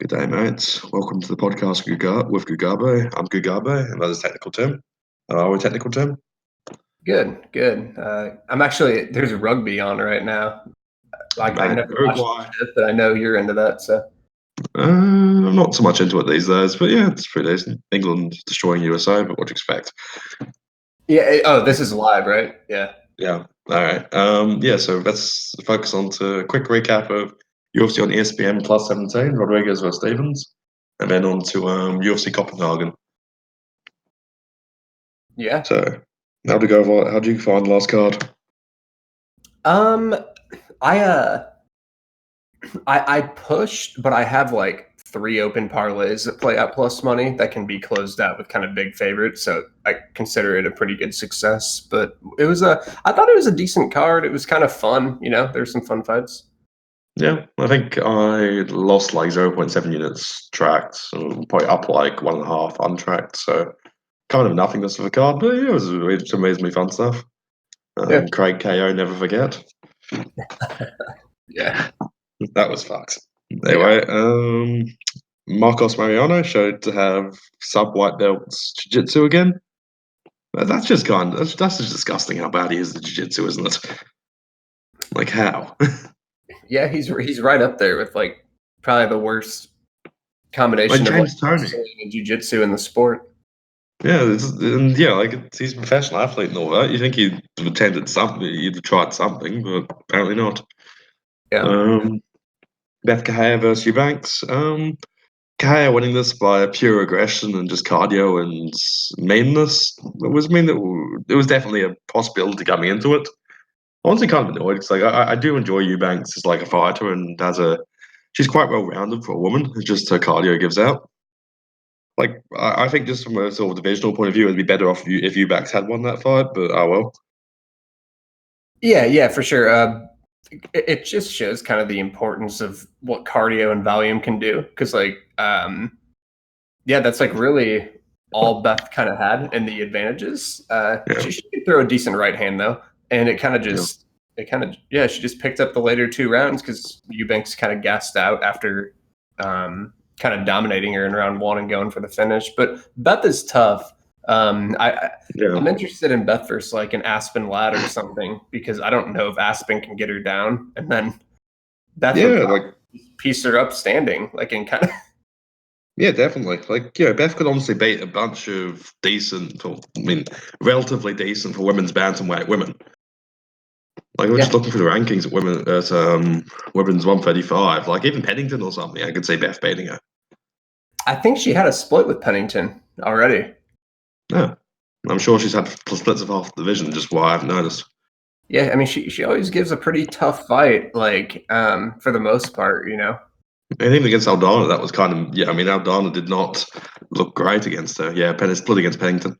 Good day, mates. Welcome to the podcast with Gugabe. I'm Gugabe, and that is Technical Tim. How are we, Technical Tim? Good. There's rugby on right now. Like, I never watched it, but I know you're into that, so. I'm not so much into it these days, but yeah, it's pretty decent. England destroying USA, but what do you expect? Yeah. This is live, right? Yeah. Yeah. All right. So let's focus on to a quick recap of UFC on ESPN plus 17, Rodriguez versus Stevens, and then on to UFC Copenhagen. Yeah. So, how do you find the last card? I pushed, but I have like 3 open parlays that play at plus money that can be closed out with kind of big favorites, so I consider it a pretty good success. But I thought it was a decent card. It was kind of fun, there's some fun fights. Yeah, I think I lost like 0.7 units tracked, so probably up like 1.5 untracked. So kind of nothingness of a card, but yeah, it was amazingly fun stuff. Yeah. Craig KO, never forget. Yeah. That was fucked. Anyway, Marcos Mariano showed to have sub-white belts jiu-jitsu again. That's just that's just disgusting how bad he is at jiu-jitsu, isn't it? Like how? Yeah, he's right up there with like probably the worst combination of wrestling and jiu-jitsu in the sport. Yeah, he's a professional athlete and all that. You think he'd attended something, he'd tried something, but apparently not. Yeah. Beth Kahea versus Eubanks. Kahea winning this by pure aggression and just cardio and meanness. It was definitely a possibility coming into it. Honestly, kind of annoyed because I do enjoy Eubanks as like a fighter and she's quite well rounded for a woman. It's just her cardio gives out. Like I think just from a sort of divisional point of view, it'd be better off if Eubanks had won that fight. But oh well. Yeah, for sure. It just shows kind of the importance of what cardio and volume can do, because that's like really all Beth kind of had and the advantages. She could throw a decent right hand though, and she just picked up the later 2 rounds because Eubanks kind of gassed out after kind of dominating her in round 1 and going for the finish. But Beth is tough. I'm interested in Beth versus like an Aspen Ladd or something, because I don't know if Aspen can get her down, and then Beth would piece her up standing, like in kind of. Yeah, definitely. Beth could honestly beat a bunch of relatively decent for women's bantamweight women. Like we're just looking for the rankings at women's 135. Like even Pennington or something, I could see Beth beating her. I think she had a split with Pennington already. Yeah, I'm sure she's had splits of half the division, just what I've noticed. Yeah, I mean she always gives a pretty tough fight, like for the most part, I think against Aldana, that was Aldana did not look great against her. Yeah, split against Pennington.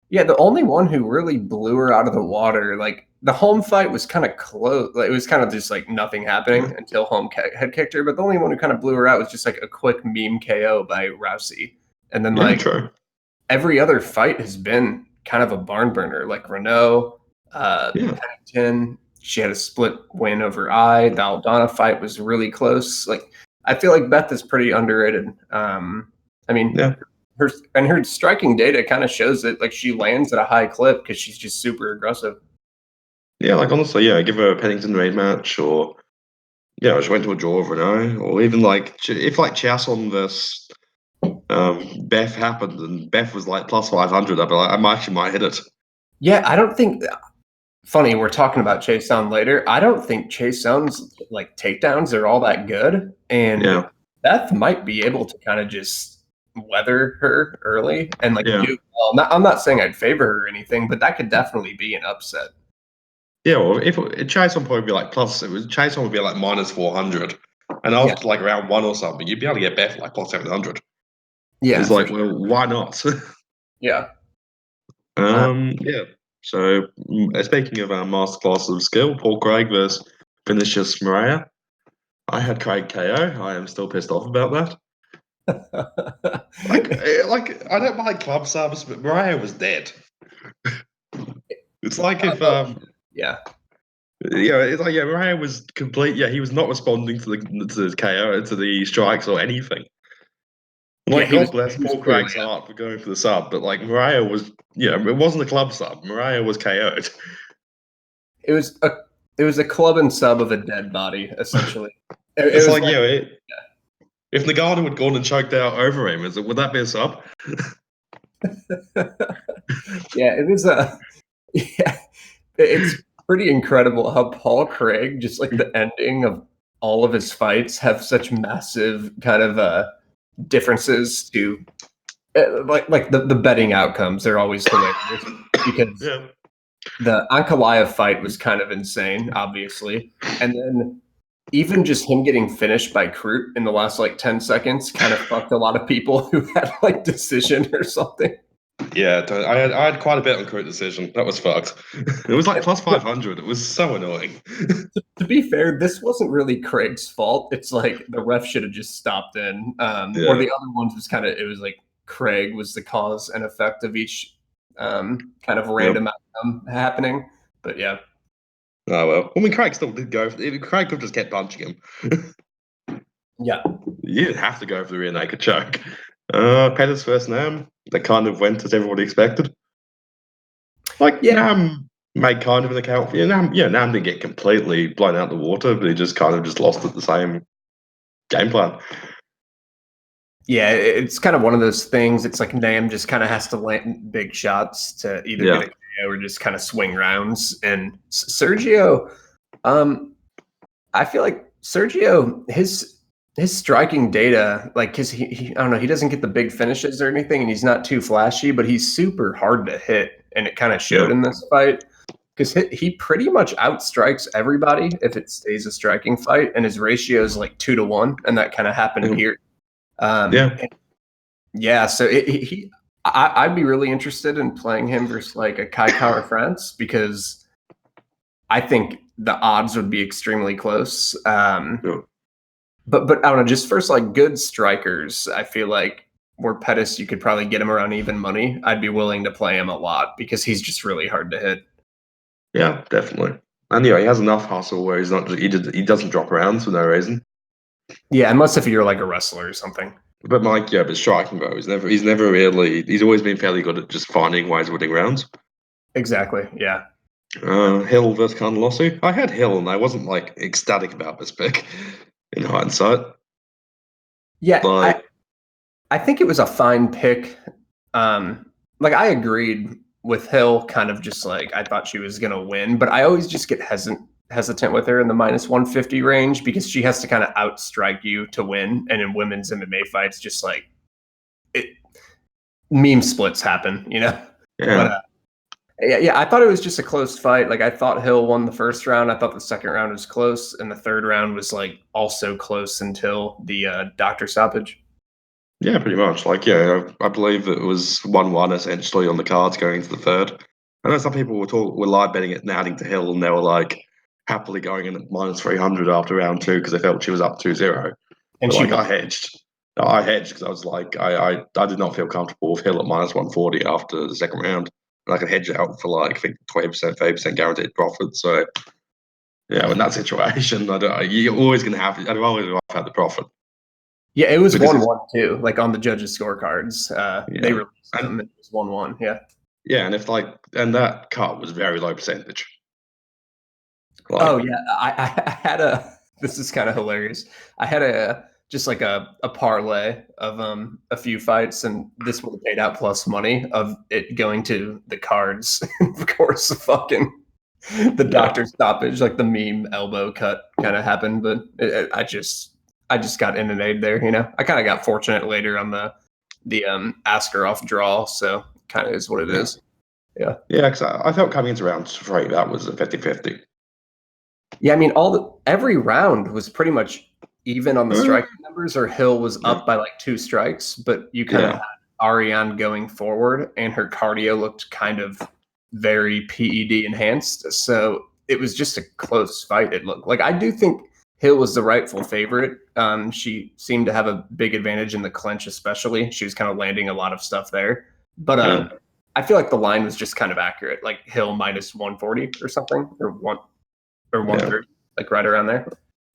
Yeah, the only one who really blew her out of the water, like the Holm fight was kind of close. Like, it was kind of just like nothing happening until Holm had kicked her. But the only one who kind of blew her out was just like a quick meme KO by Rousey. And then every other fight has been kind of a barn burner. Like Renault, Pennington, she had a split win over I. The Aldana fight was really close. Like I feel like Beth is pretty underrated. Her striking data kind of shows that like she lands at a high clip because she's just super aggressive. Yeah, like honestly, give her a Pennington rematch, or she went to a draw of Renault, or even like if like Chiasson versus Beth happened and Beth was like plus 500, I'd be like, I actually might hit it. Yeah, I don't think. Funny, we're talking about Chase Sound later. I don't think Chase Sound's like takedowns are all that good, and Beth might be able to kind of just weather her early and do well. I'm not saying I'd favor her or anything, but that could definitely be an upset. Yeah, well, if Chase on would be like Chase on would be like minus 400, and after like round 1 or something, you'd be able to get Beth like plus 700. Yeah, it's like, well, why not? Yeah. So speaking of our masterclass of skill, Paul Craig versus Vinicius Moreira. I had Craig KO. I am still pissed off about that. like I don't mind club service, but Moreira was dead. It's like if Yeah, it's like Mariah was complete. Yeah, he was not responding to the KO, to the strikes or anything. Yeah, Like, he was God bless poor really Craig's heart for going for the sub, but like Mariah was, it wasn't a club sub. Mariah was KO'd. it was a club and sub of a dead body, essentially. It It's was like, if Nagano had gone and choked out over him, would that be a sub? yeah, it was yeah, it's pretty incredible how Paul Craig, just like the ending of all of his fights, have such massive kind of differences to like the betting outcomes. They're always hilarious because Yeah. the Ankalaev fight was kind of insane, obviously, and then even just him getting finished by Kroot in the last like 10 seconds kind of fucked a lot of people who had like decision or something. Yeah, I had quite a bit on Kroot decision. That was fucked. It was like plus 500. It was so annoying. To be fair, this wasn't really Craig's fault. It's like the ref should have just stopped in. Or the other ones was kind of, it was like Craig was the cause and effect of each kind of random outcome happening. But yeah. Oh well. I mean, Craig still did go. Craig could have just kept punching him. Yeah. You didn't have to go for the rear naked choke. Pettis versus Nam. That kind of went as everybody expected. Like, Nam made kind of an account for you. Nam didn't get completely blown out the water, but he just kind of just lost at the same game plan. Yeah, it's kind of one of those things. It's like Nam just kind of has to land big shots to either get a KO or just kind of swing rounds. And Sergio, I feel like Sergio, his striking data, like, cause he I don't know, he doesn't get the big finishes or anything, and he's not too flashy, but he's super hard to hit, and it kind of showed in this fight because he pretty much outstrikes everybody if it stays a striking fight, and his ratio is like 2-1, and that kind of happened here. So I'd be really interested in playing him versus like a Kai Kara France because I think the odds would be extremely close. But I don't know, just first like good strikers, I feel like where Pettis, you could probably get him around even money. I'd be willing to play him a lot because he's just really hard to hit. Yeah, definitely. And he has enough hustle where he's not he doesn't drop rounds for no reason. Yeah, unless if you're like a wrestler or something. But but striking though, he's always been fairly good at just finding ways of winning rounds. Exactly. Yeah. Hill versus Cannonier. I had Hill, and I wasn't like ecstatic about this pick in hindsight. Yeah, I think it was a fine pick. Like I agreed with Hill, kind of just like I thought she was gonna win, but I always just get hesitant with her in the minus 150 range because she has to kind of outstrike you to win. And in women's MMA fights, just like meme splits happen, you know? Yeah. But yeah, I thought it was just a close fight. Like I thought Hill won the first round. I thought the second round was close, and the third round was like also close until the doctor stoppage. Yeah, pretty much. Like, I believe it was 1-1 essentially on the cards going into the third. I know some people were live betting it and adding to Hill, and they were like happily going in at minus 300 after round 2 because they felt she was up 2-0. And like I hedged. I hedged because I was like, I did not feel comfortable with Hill at minus 140 after the second round. And I could hedge out for like, I think 20%, 30% guaranteed profit. So, in that situation, you're always going to have, I'd always have the profit. Yeah, it was 1-1 too, like on the judges' scorecards. They released them, and it was 1-1. Yeah. Yeah, and that cut was very low percentage. Like, I had this is kind of hilarious. I had just like a parlay of a few fights, and this would have paid out plus money of it going to the cards. Of course, the doctor stoppage, like the meme elbow cut kind of happened, but I just got inundated there, you know. I kind of got fortunate later on the Askarov draw, so kind of is what it is. Yeah. Yeah, because I felt coming into round 3, that was a 50-50. Yeah, I mean, every round was pretty much even on the striking numbers, or Hill was up by like 2 strikes, but you kind of had Ariane going forward, and her cardio looked kind of very PED enhanced. So it was just a close fight. It looked like. I do think Hill was the rightful favorite. She seemed to have a big advantage in the clinch, especially. She was kind of landing a lot of stuff there. But I feel like the line was just kind of accurate, like Hill minus 140 or something, or or 130, like right around there.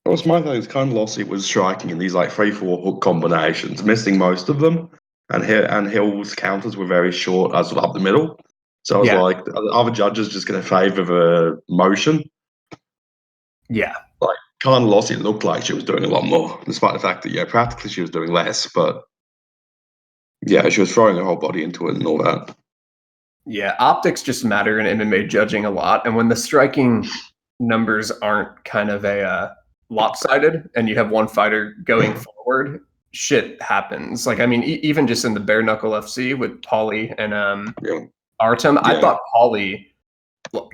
Well, my thing is Cannonier was striking in these like 3-4 hook combinations, missing most of them, and Hill's counters were very short as well up the middle. So I was like, the other judges just going to favour the motion. Yeah. Like Cannonier looked like she was doing a lot more, despite the fact that practically she was doing less. But yeah, she was throwing her whole body into it and all that. Yeah, optics just matter in MMA judging a lot, and when the striking numbers aren't kind of a lopsided, and you have one fighter going forward, shit happens. Like, I mean, even just in the bare knuckle FC with Pauly and Artem, I thought Pauly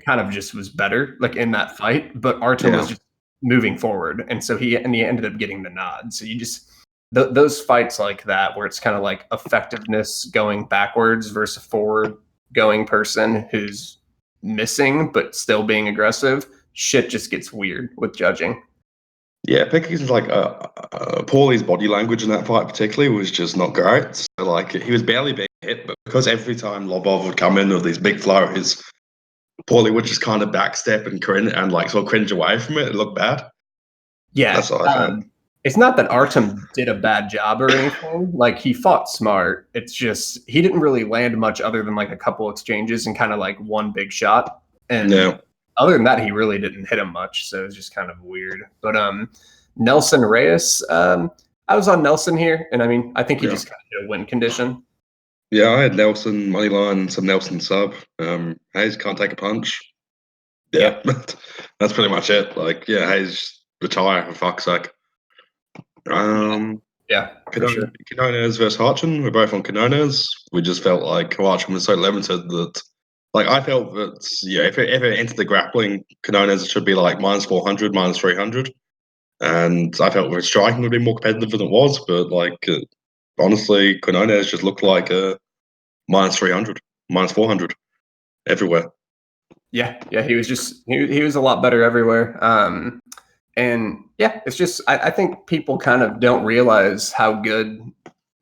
kind of just was better, like in that fight, but Artem was just moving forward, and so he ended up getting the nod. So you just those fights like that, where it's kind of like effectiveness going backwards versus forward going person who's missing but still being aggressive, shit just gets weird with judging. Yeah, Pickering's like Paulie's body language in that fight particularly was just not great. So like he was barely being hit, but because every time Lobov would come in with these big flurries, Paulie would just kind of backstep and cringe and like sort of cringe away from it. It looked bad. Yeah, that's what I found. It's not that Artem did a bad job or anything. Like, he fought smart. It's just he didn't really land much other than like a couple exchanges and kind of like one big shot. And other than that, he really didn't hit him much. So it was just kind of weird. But Nelson Reyes, I was on Nelson here, and I mean, I think he just kind of hit a win condition. Yeah, I had Nelson moneyline, some Nelson sub. Hayes can't take a punch. Yeah, that's pretty much it. Like, Hayes retire for fuck's sake. Cannoniers versus Harchin. We're both on Cannoniers. We just felt like Harchin was so limited that, like, I felt that if it entered the grappling, Cannoniers should be like -400, -300, and I felt that striking would be more competitive than it was. But like, honestly, Cannoniers just looked like a -300, -400 everywhere. Yeah, he was just he was a lot better everywhere. And it's just I think people kind of don't realize how good,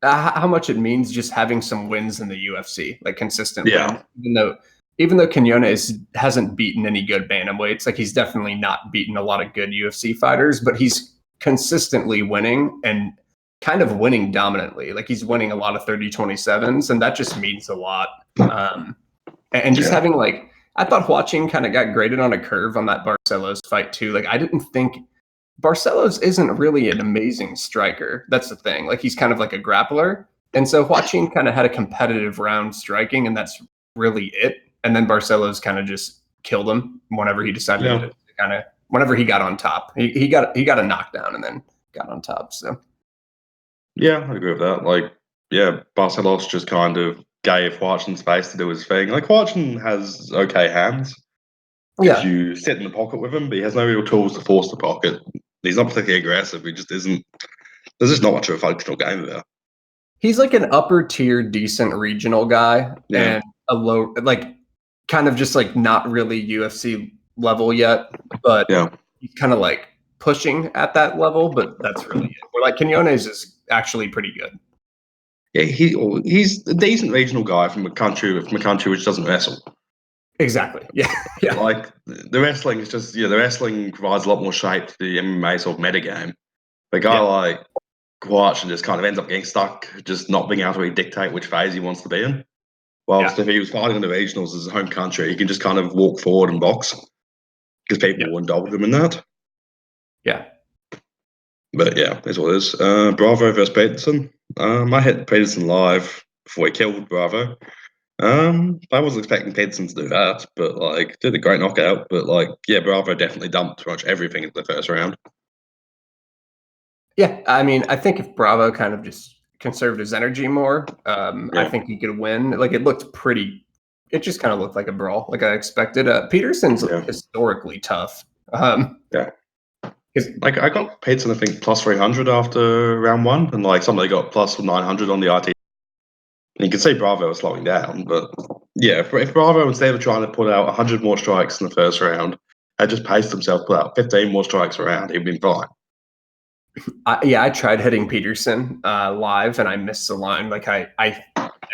how much it means just having some wins in the UFC, like consistent wins. Even though Cannonier hasn't beaten any good bantamweights, like he's definitely not beaten a lot of good UFC fighters, but he's consistently winning and kind of winning dominantly. Like, he's winning a lot of 30-27s, and that just means a lot. And just having like, I thought Huachin kind of got graded on a curve on that Barcelos fight too. Like, I didn't think Barcelos isn't really an amazing striker. That's the thing. Like, he's kind of like a grappler. And so Huachin kind of had a competitive round striking, and that's really it. And then Barcelos kind of just killed him whenever he decided to kind of, whenever he got on top. He got a knockdown and then got on top. So yeah, I agree with that. Like, Barcelos just kind of gave Huachin space to do his thing. Like, Huachin has okay hands if you sit in the pocket with him, but he has no real tools to force the pocket. He's not particularly aggressive. He just isn't. There's just not much of a functional game there. He's like an upper tier, decent regional guy, and a low, like, kind of just like not really UFC level yet, but he's kind of like pushing at that level. But that's really it. Where like Cannonier is actually pretty good. Yeah, he's a decent regional guy from a country which doesn't wrestle. Exactly. Yeah. Like, the wrestling is just the wrestling provides a lot more shape to the MMA sort of metagame. A guy like Huachin just kind of ends up getting stuck, just not being able to really dictate which phase he wants to be in. Whilst if he was fighting in the regionals as his home country, he can just kind of walk forward and box because people wouldn't double him in that. Yeah. But that's what it is. Bravo versus Peterson. I hit Peterson live before he killed Bravo. I wasn't expecting Peterson to do that, but like, did a great knockout. But like, Bravo definitely dumped pretty much everything in the first round. Yeah, I mean, I think if Bravo kind of just conserved his energy more, I think he could win. Like, it looked pretty. It just kind of looked like a brawl, like I expected. Peterson's historically tough. Like, I got Peterson, I think, +300 after round one, and like somebody got +900 on the RT. And you can see Bravo was slowing down, but if Bravo, instead of trying to put out 100 more strikes in the first round, had just paced himself, put out 15 more strikes around, he'd been fine. I tried hitting Peterson live and I missed the line. Like I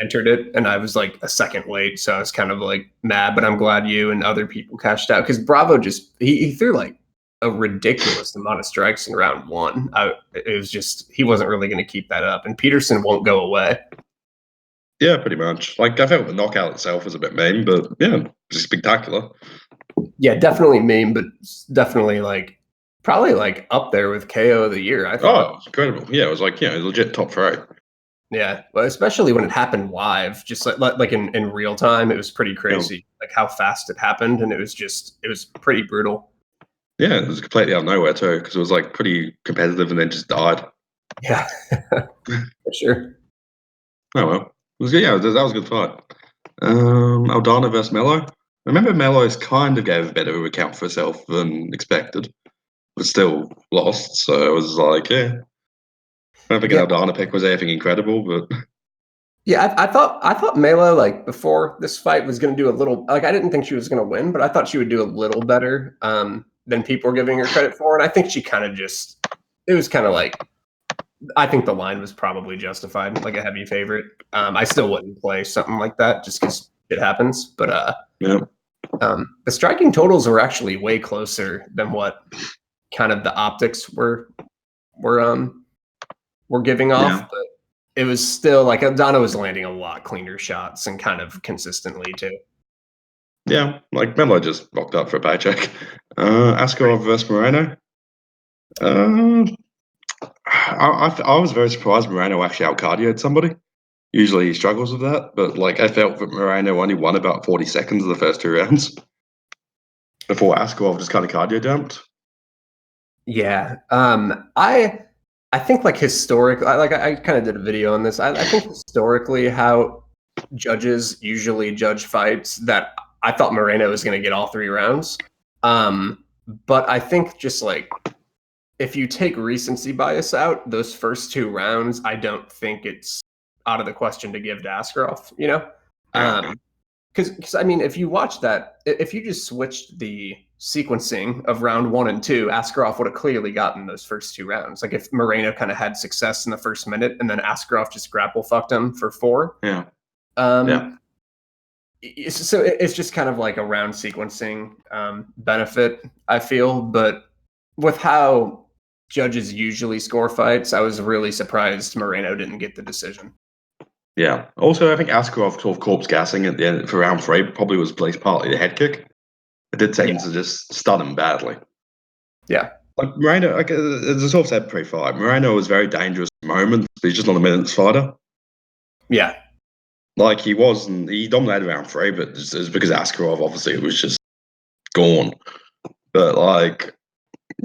entered it and I was like a second late, so I was kind of like mad. But I'm glad you and other people cashed out because Bravo just he threw like a ridiculous amount of strikes in round one. It was just he wasn't really going to keep that up, and Peterson won't go away. Yeah, pretty much. Like I felt the knockout itself was a bit mean, but yeah, it was spectacular. Yeah, definitely mean, but definitely like probably like up there with KO of the year. I thought. Oh, it was incredible. Yeah, it was like legit top 3. Yeah, but especially when it happened live, just like in real time, it was pretty crazy. Like how fast it happened, and it was pretty brutal. Yeah, it was completely out of nowhere too, because it was like pretty competitive and then just died. Yeah, for sure. Oh well, it was good. Yeah, that was a good fight. Aldana versus Melo. I remember Melo's kind of gave a better account for herself than expected, but still lost. So it was like, yeah, I don't think an Aldana pick was anything incredible, but yeah, I thought Melo like before this fight was going to do a little like I didn't think she was going to win, but I thought she would do a little better than people were giving her credit for, and I think she kind of just it was kind of like I think the line was probably justified, like a heavy favorite. I still wouldn't play something like that just because it happens, but yeah. The striking totals were actually way closer than what kind of the optics were giving off, Yeah. but it was still like Aldana was landing a lot cleaner shots and kind of consistently too. Yeah, like Melo just rocked up for a paycheck. Askarov versus Moreno. I was very surprised Moreno actually out-cardioed somebody. Usually he struggles with that, but like I felt that Moreno only won about 40 seconds of the first 2 rounds before Askarov just kind of cardio dumped. Yeah, I think like historically, I kind of did a video on this. I think historically how judges usually judge fights that I thought Moreno was going to get all 3 rounds. But I think just like if you take recency bias out, those first 2 rounds, I don't think it's out of the question to give to Askarov, you know? Yeah. Because I mean, if you watch that, if you just switched the sequencing of round 1 and 2, Askarov would have clearly gotten those first 2 rounds. Like if Moreno kind of had success in the first minute and then Askarov just grapple fucked him for 4. Yeah. So it's just kind of like a round sequencing benefit, I feel. But with how judges usually score fights, I was really surprised Moreno didn't get the decision. Yeah. Also, I think Askarov sort of corpse gassing at the end for round 3 probably was partly the head kick. It did seem to just stun him badly. Yeah. Like Moreno, like as I sort of said pre-fight, Moreno was very dangerous at moments, but he's just not a minutes fighter. Yeah. Like he dominated round 3, but it was because Askarov obviously was just gone. But like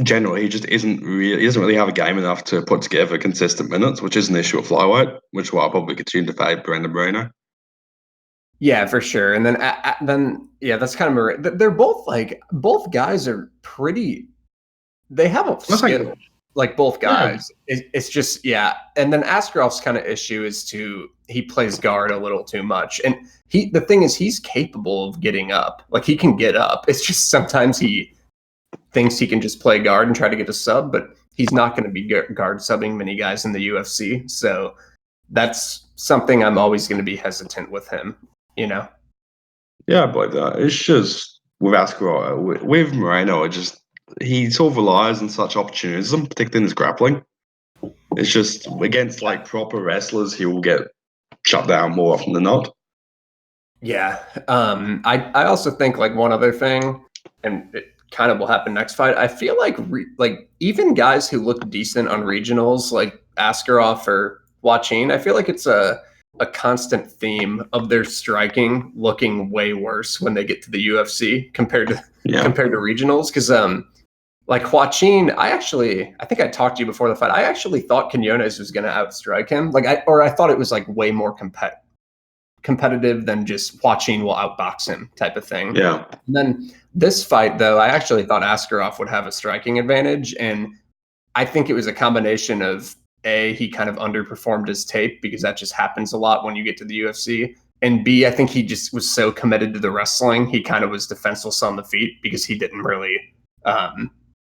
generally, he doesn't really have a game enough to put together consistent minutes, which is an issue at flyweight, which is why I probably continue to fade Brandon Moreno. Yeah, for sure. And then yeah, that's kind of they're both guys are pretty. They have a skill, like both guys. Yeah. It's just and then Askarov's kind of issue is he plays guard a little too much, and the thing is he's capable of getting up, like he can get up. It's just sometimes he thinks he can just play guard and try to get a sub, but he's not going to be guard subbing many guys in the UFC. So that's something I'm always going to be hesitant with him. You know? Yeah, I believe that. It's just with Askarov, with Moreno, he sort of relies on such opportunism, particularly in his grappling. It's just against like proper wrestlers, he will get shut down more often than not. Yeah. I also think like one other thing, and it kind of will happen next fight. I feel like like even guys who look decent on regionals, like Askarov or Joaquin, I feel like it's a constant theme of their striking looking way worse when they get to the UFC compared to regionals. Because like Joaquin, I think I talked to you before the fight. I actually thought Cannonier was going to outstrike him. Like I thought it was like way more competitive than just Joaquin will outbox him type of thing. Yeah. And then this fight though, I actually thought Askarov would have a striking advantage, and I think it was a combination of he kind of underperformed his tape because that just happens a lot when you get to the UFC. And B, I think he just was so committed to the wrestling. He kind of was defenseless on the feet because he didn't really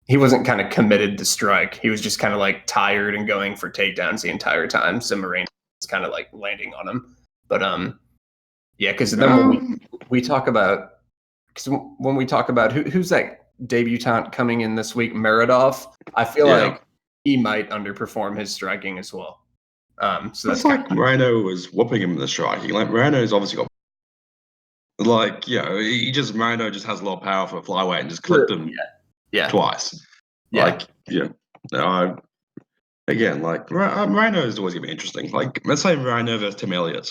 he wasn't kind of committed to strike. He was just kind of like tired and going for takedowns the entire time. So Moreno was kind of like landing on him. But yeah, because then when we talk about who's that debutant coming in this week, Meredov, I feel like he might underperform his striking as well. So that's like Moreno was whooping him in the striking. Like Moreno's obviously got, like, Moreno just has a lot of power for a flyweight and just clipped him twice. Like, again, like Moreno is always gonna be interesting. Like, let's say Moreno versus Tim Elliott.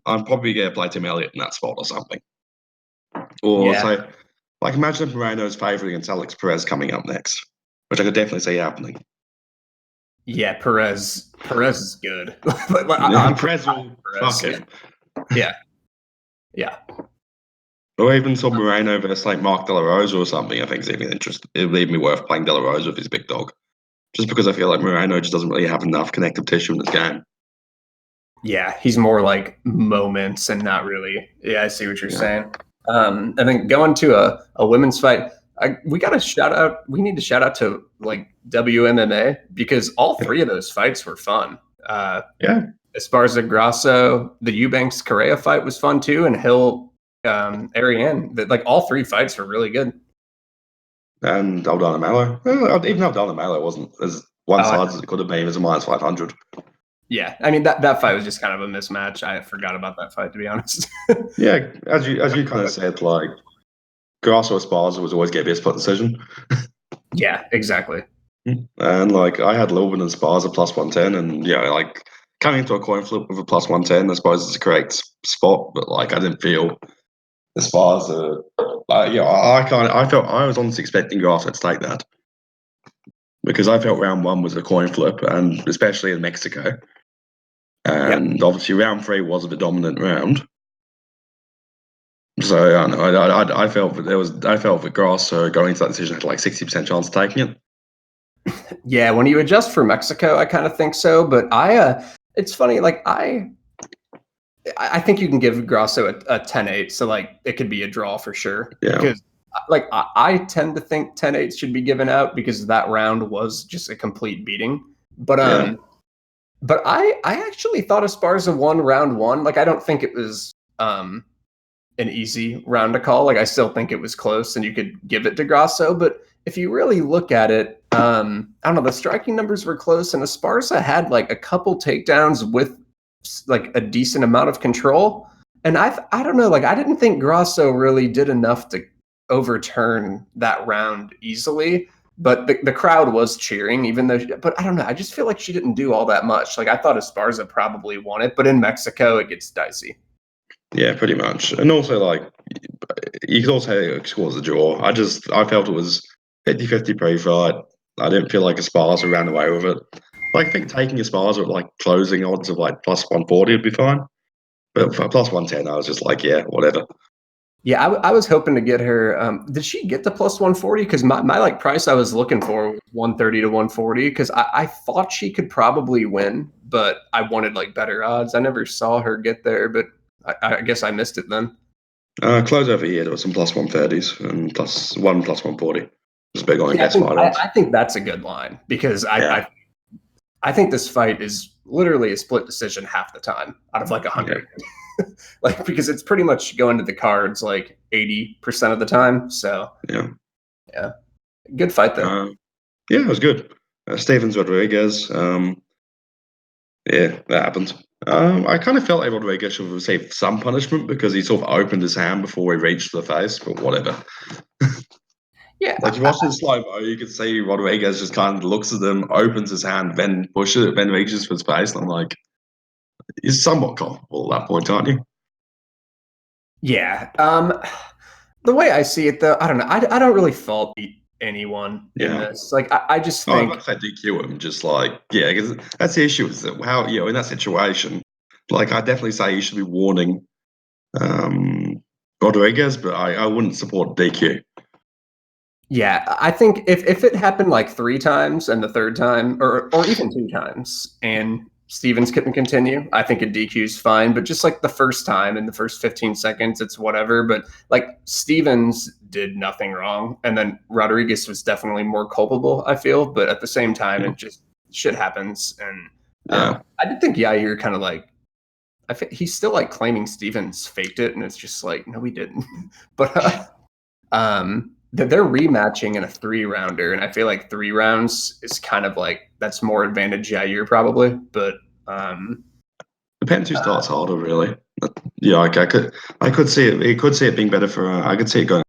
I'm probably gonna play Tim Elliott in that spot or something. Or say, like, imagine if Moreno's favourite against Alex Perez coming up next, which I could definitely see happening. Yeah, Perez is good. Perez will fuck him. Yeah. Or even some Moreno versus like Mark De La Rosa or something. I think is even interesting. It would even be worth playing De La Rosa with his big dog, just because I feel like Moreno just doesn't really have enough connective tissue in this game. Yeah, he's more like moments and not really. Yeah, I see what you're saying. And then going to a women's fight, we got to shout out. We need to shout out to like WMMA because all three of those fights were fun. Esparza Grasso, the Eubanks Correa fight was fun too, and Hill Ariane. Like all three fights were really good. And Aldana Mallow, even Aldana Mallow wasn't as one-sided as it could have been. It was a -500. Yeah, I mean that fight was just kind of a mismatch. I forgot about that fight, to be honest. Yeah, as you kind of said, like Grasso Esparza was always going to be a split decision. Yeah, exactly. And like I had Lubin and Esparza +110, and like coming into a coin flip with a +110, I suppose it's a correct spot, but like I didn't feel Esparza. I felt I was honestly expecting Grasso to take that because I felt round one was a coin flip, and especially in Mexico. And obviously, round 3 was the dominant round. So I felt that Grasso going into that decision had like 60% chance of taking it. Yeah, when you adjust for Mexico, I kind of think so. But it's funny. Like I think you can give Grasso a 10-8, so like it could be a draw for sure. Yeah. Because like I tend to think 10-8 should be given out because that round was just a complete beating. But But I actually thought Esparza won round 1. Like I don't think it was an easy round to call. Like I still think it was close and you could give it to Grasso. But if you really look at it, I don't know, the striking numbers were close and Esparza had like a couple takedowns with like a decent amount of control. And I don't know, like I didn't think Grasso really did enough to overturn that round easily. But the crowd was cheering, even though. But I don't know. I just feel like she didn't do all that much. Like I thought Esparza probably won it, but in Mexico it gets dicey. Yeah, pretty much. And also, like, you could also say it scores a draw. I felt it was 50-50 pre-fight. I didn't feel like Esparza ran away with it. Like, I think taking Esparza at like closing odds of like +140 would be fine. But for +110, I was just like, yeah, whatever. Yeah, I was hoping to get her. Did she get the +140? Because my like price I was looking for was 130 to 140. Because I thought she could probably win, but I wanted like better odds. I never saw her get there, but I guess I missed it then. Close over here, there was some +130s and +140. Just big on guess fight odds. I think that's a good line because I think this fight is literally a split decision half the time out of like 100. Yeah. Like because it's pretty much going to the cards like 80% of the time. So yeah, good fight though. Yeah, it was good. Stevens Rodriguez. Yeah, that happened. I kind of felt like Rodriguez should have received some punishment because he sort of opened his hand before he reached the face, but whatever. Yeah, like you watch it in slow-mo, you could see Rodriguez just kind of looks at them, opens his hand, then pushes it, then reaches for his face. And I'm like, he's somewhat culpable at that point, aren't you? Yeah. The way I see it, though, I don't know. I don't really fault anyone in this. Like, I just think. I'm not saying DQ him, just like, because that's the issue is that how, in that situation, like, I definitely say you should be warning Rodriguez, but I wouldn't support DQ. Yeah, I think if it happened like 3 times and the third time, or even 2 times, and Stevens couldn't continue. I think a DQ is fine, but just like the first time in the first 15 seconds, it's whatever. But like Stevens did nothing wrong. And then Rodriguez was definitely more culpable, I feel. But at the same time, it just shit happens. And I did think Yair kind of like, I think he's still like claiming Stevens faked it. And it's just like, no, he didn't. But they're rematching in a 3-rounder, and I feel like 3 rounds is kind of like that's more advantage Yair probably, but depends who starts harder, really. Yeah, I could see it. It could see it being better for. I could see it going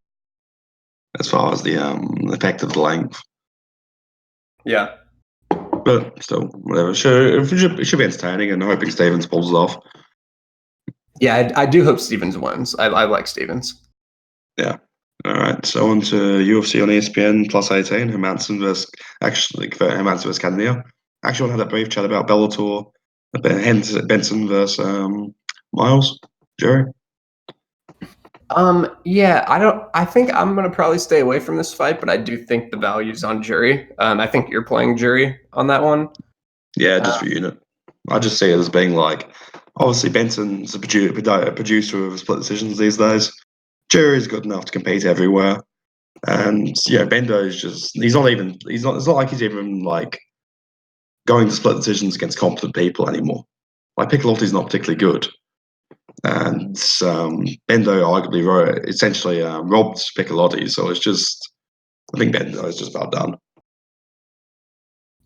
as far as the effect of the length. Yeah, but still, whatever. It should be entertaining, and hoping Stevens pulls it off. Yeah, I do hope Stevens wins. I like Stevens. Yeah. All right, so on to UFC on ESPN plus 18, Hermansson versus Cannonier. Actually, want to have a brief chat about Bellator, Benson versus Miles, Jerry. Yeah, I think I'm gonna probably stay away from this fight, but I do think the value's on Jury. I think you're playing Jury on that one. Yeah, just for unit. I just see it as being like, obviously Benson's a producer of split decisions these days. Jury's good enough to compete everywhere. And Bendo's it's not like he's even like going to split decisions against competent people anymore. Like Piccolotti's not particularly good. And Bendo arguably essentially robbed Piccolotti, so I think Bendo is just about done.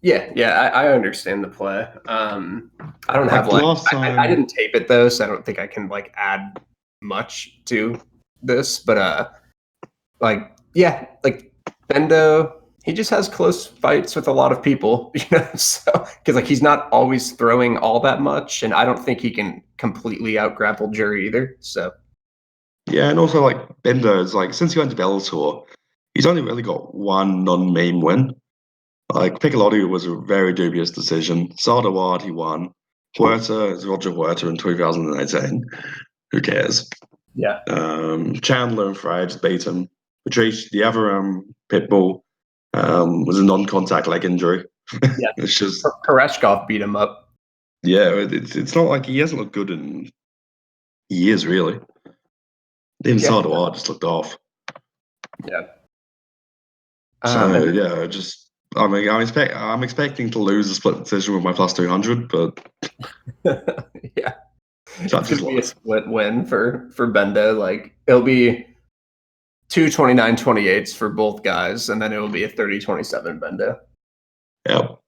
Yeah, I understand the play. I don't have I didn't tape it though, so I don't think I can like add much to this, but like Bendo, he just has close fights with a lot of people, so because like he's not always throwing all that much, and I don't think he can completely out grapple Jury either. So yeah, and also like Bendo is like since he went to Bellator, he's only really got one non-meme win. Like Piccolotti was a very dubious decision. Sardawad he won. Huerta is Roger Huerta in 2018. Who cares? Yeah. Chandler and Frey just beat him. Patrice, the other Pitbull, was a non-contact leg injury. Yeah, it's just Koreshkov beat him up. Yeah, it's not like he hasn't looked good in years, really. Even Sardawad just looked off. Yeah. I'm expecting to lose a split decision with my plus 200, but yeah, it's gonna be a split win for Bendo. Like it'll be 2 29-28s for both guys, and then it will be a 30-27 Bendo. Yep.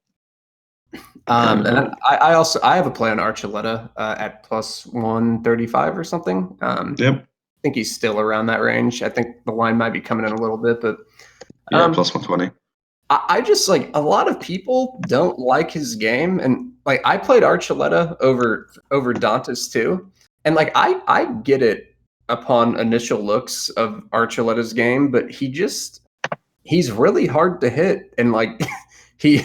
And then I have a play on Archuleta at plus 135 or something. Yep. I think he's still around that range. I think the line might be coming in a little bit, but plus 120. I just like a lot of people don't like his game, and like I played Archuleta over Dantas too, and like I get it upon initial looks of Archuleta's game, but he's really hard to hit, and like he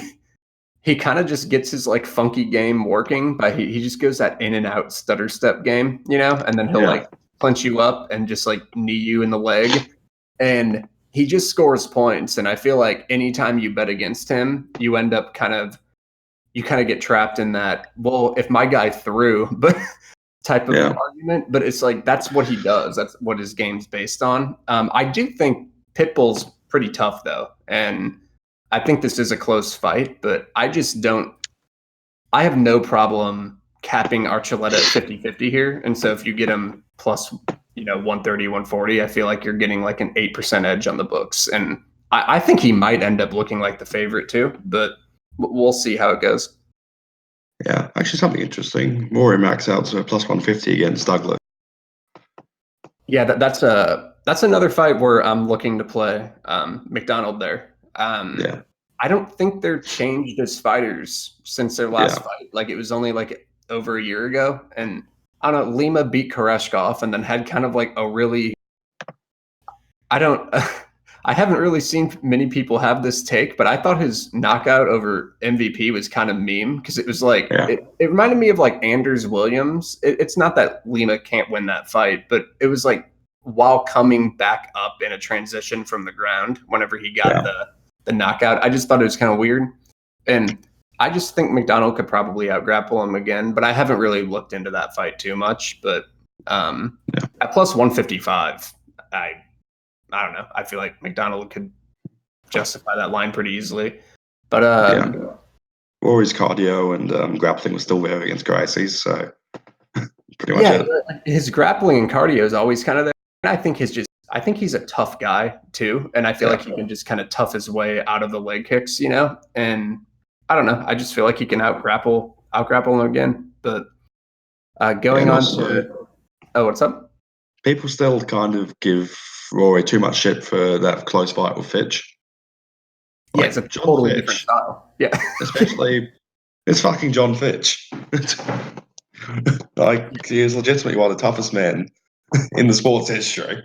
kind of just gets his like funky game working by he just goes that in and out stutter step game, and then he'll like clinch you up and just like knee you in the leg, and he just scores points. And I feel like anytime you bet against him, you end up kind of get trapped in that, well, if my guy threw, but type of argument. But it's like, that's what he does. That's what his game's based on. I do think Pitbull's pretty tough though. And I think this is a close fight, but I have no problem capping Archuleta at 50-50 here. And so if you get him plus 130, 140, I feel like you're getting like an 8% edge on the books. And I think he might end up looking like the favorite too, but we'll see how it goes. Yeah, actually something interesting. Maury max out to plus 150 against Douglas. Yeah, that's another fight where I'm looking to play McDonald there. I don't think they're changed as fighters since their last fight. Like it was only like over a year ago, and I don't know, Lima beat Koreshkov and then had kind of like a really, I haven't really seen many people have this take, but I thought his knockout over MVP was kind of meme because it was like, it reminded me of like Anders Williams. It's not that Lima can't win that fight, but it was like while coming back up in a transition from the ground whenever he got the knockout. I just thought it was kind of weird. And I just think McDonald could probably out-grapple him again, but I haven't really looked into that fight too much. But at plus 155, I don't know. I feel like McDonald could justify that line pretty easily. But Rory's cardio and grappling was still there against Gracie, so pretty much it. His grappling and cardio is always kind of there. And I think he's a tough guy too, and I feel like he can just kind of tough his way out of the leg kicks, you know. And I don't know. I just feel like he can out-grapple him again. But going on to what's up? People still kind of give Rory too much shit for that close fight with Fitch. Like, it's a totally different style. Yeah, especially it's fucking John Fitch. Like, he is legitimately one of the toughest men in the sports history.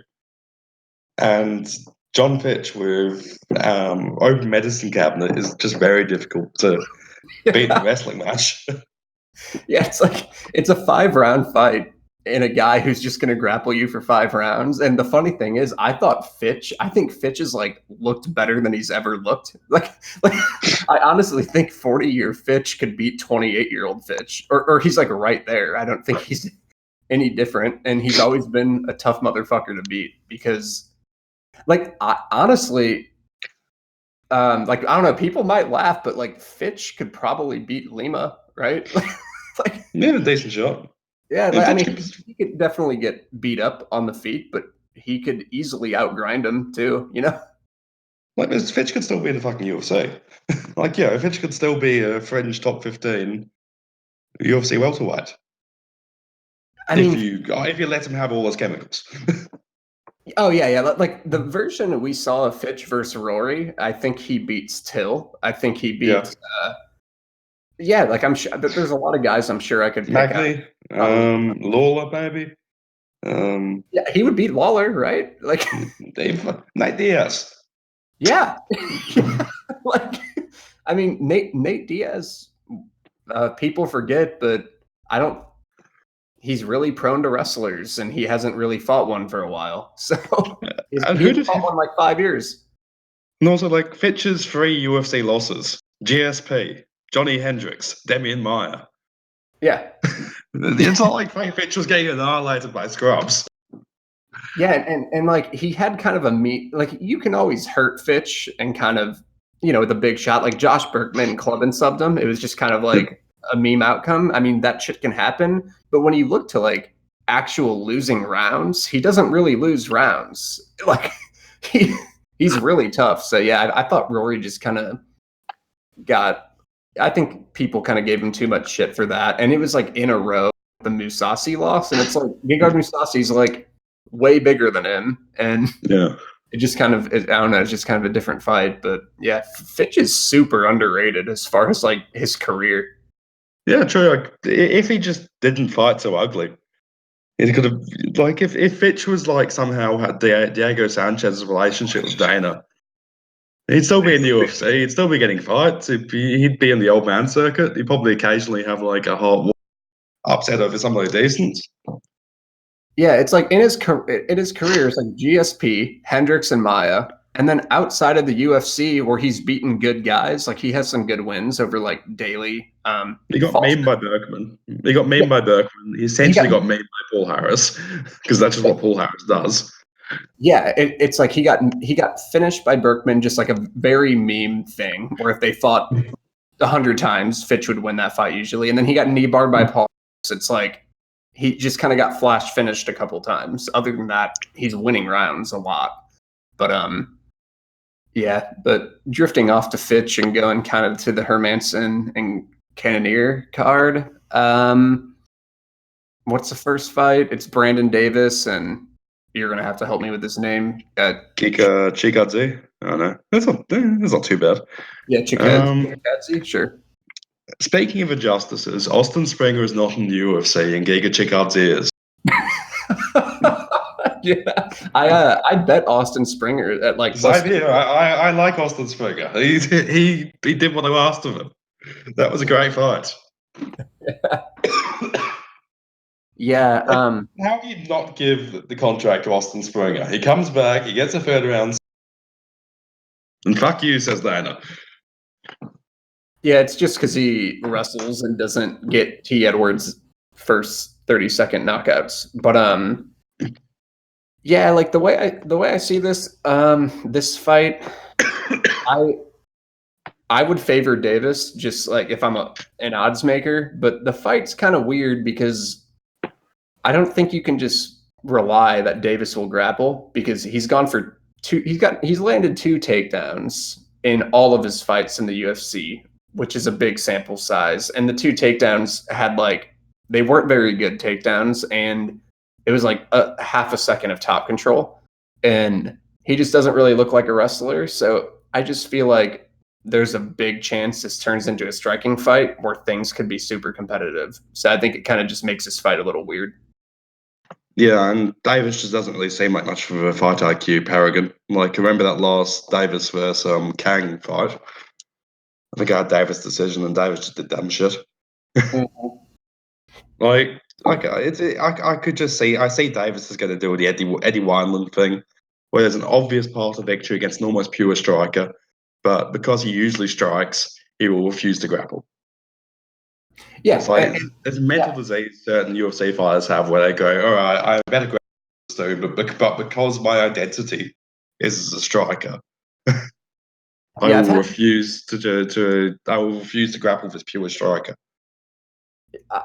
And John Fitch with open medicine cabinet is just very difficult to beat in a wrestling match. Yeah, it's a 5-round fight in a guy who's just going to grapple you for 5 rounds. And the funny thing is, I think Fitch is like looked better than he's ever looked. Like I honestly think 40-year Fitch could beat 28-year-old Fitch, or he's like right there. I don't think he's any different, and he's always been a tough motherfucker to beat because, like, honestly, like, I don't know, people might laugh, but like Fitch could probably beat Lima, right? Like, he had a decent shot. Yeah, like, I mean, he could definitely get beat up on the feet, but he could easily outgrind him too, you know? Like, Fitch could still be in the fucking UFC. Like, yeah, Fitch could still be a fringe top 15 UFC welterweight. I mean, if you let him have all those chemicals. Oh yeah. Like the version we saw of Fitch versus Rory, I think he beats Till. I think he beats. Yeah, like I'm sure there's a lot of guys I'm sure I could pick Magny, Lawler, maybe. Yeah, he would beat Lawler, right? Like Nate Diaz. Yeah. Like, I mean, Nate Diaz. People forget, but he's really prone to wrestlers, and he hasn't really fought one for a while. So he's fought one like 5 years. And also, like, Fitch's 3 UFC losses: GSP, Johnny Hendricks, Demian Maia. Yeah, it's not like Fitch was getting annihilated by scrubs. Yeah, and like he had kind of like you can always hurt Fitch and kind of, you know, with a big shot like Josh Berkman club and subbed him. It was just kind of like a meme outcome. I mean, that shit can happen, but when you look to like actual losing rounds, he doesn't really lose rounds. Like he's really tough. So yeah, I thought Rory just kind of I think people kind of gave him too much shit for that, and it was like in a row the Mousasi loss, and it's like Gegard Mousasi's like way bigger than him, and it just kind of, I don't know, it's just kind of a different fight. But yeah, Fitch is super underrated as far as like his career. Yeah, true. Like, if he just didn't fight so ugly, it could have, like, if Fitch was like somehow had Diego Sanchez's relationship with Dana, he'd still be in the UFC, he'd still be getting fights, he'd be in the old man circuit, he'd probably occasionally have like a hot upset over somebody decent. Yeah, it's like in his career, it's like GSP, Hendricks, and Maia. And then outside of the UFC, where he's beaten good guys, like he has some good wins over like Daly. He got memed by Berkman. He essentially got memed by Paul Harris because that's just what Paul Harris does. Yeah, it's like he got finished by Berkman, just like a very meme thing. Where if they fought 100 times, Fitch would win that fight usually, and then he got knee barred by Paul. It's like he just kind of got flash finished a couple times. Other than that, he's winning rounds a lot. But yeah, but drifting off to Fitch and going kind of to the Hermansson and Cannonier card. What's the first fight? It's Brandon Davis, and you're gonna have to help me with this name. Chikadze. I don't know. That's not too bad. Yeah, Chikadze, sure. Speaking of injustices, Austin Springer is not in the UFC, and Giga Chikadze is. Yeah, I bet Austin Springer at like. I like Austin Springer. He did what I asked of him. That was a great fight. Yeah. How do you not give the contract to Austin Springer? He comes back, he gets a 3rd round, and fuck you, says Dana. Yeah, it's just because he wrestles and doesn't get T. Edwards' first 30-second knockouts. But yeah, like the way I see this this fight, I would favor Davis just like if I'm an odds maker. But the fight's kind of weird because I don't think you can just rely that Davis will grapple because he's gone for two. He's landed 2 takedowns in all of his fights in the UFC, which is a big sample size. And the 2 takedowns had they weren't very good takedowns, and it was like a half a second of top control. And he just doesn't really look like a wrestler. So I just feel like there's a big chance this turns into a striking fight where things could be super competitive. So I think it kind of just makes this fight a little weird. Yeah, and Davis just doesn't really seem like much of a fight IQ paragon. Like, remember that last Davis versus Kang fight? I think I had Davis' decision, and Davis just did dumb shit. Like, I could just see, I see Davis is going to do the Eddie Wineland thing, where there's an obvious path to victory against an almost pure striker, but because he usually strikes, he will refuse to grapple. Yeah, It's like there's a mental disease certain UFC fighters have where they go, all right, I better grapple this dude, but because my identity is as a striker, I yeah, will refuse to grapple with this pure striker.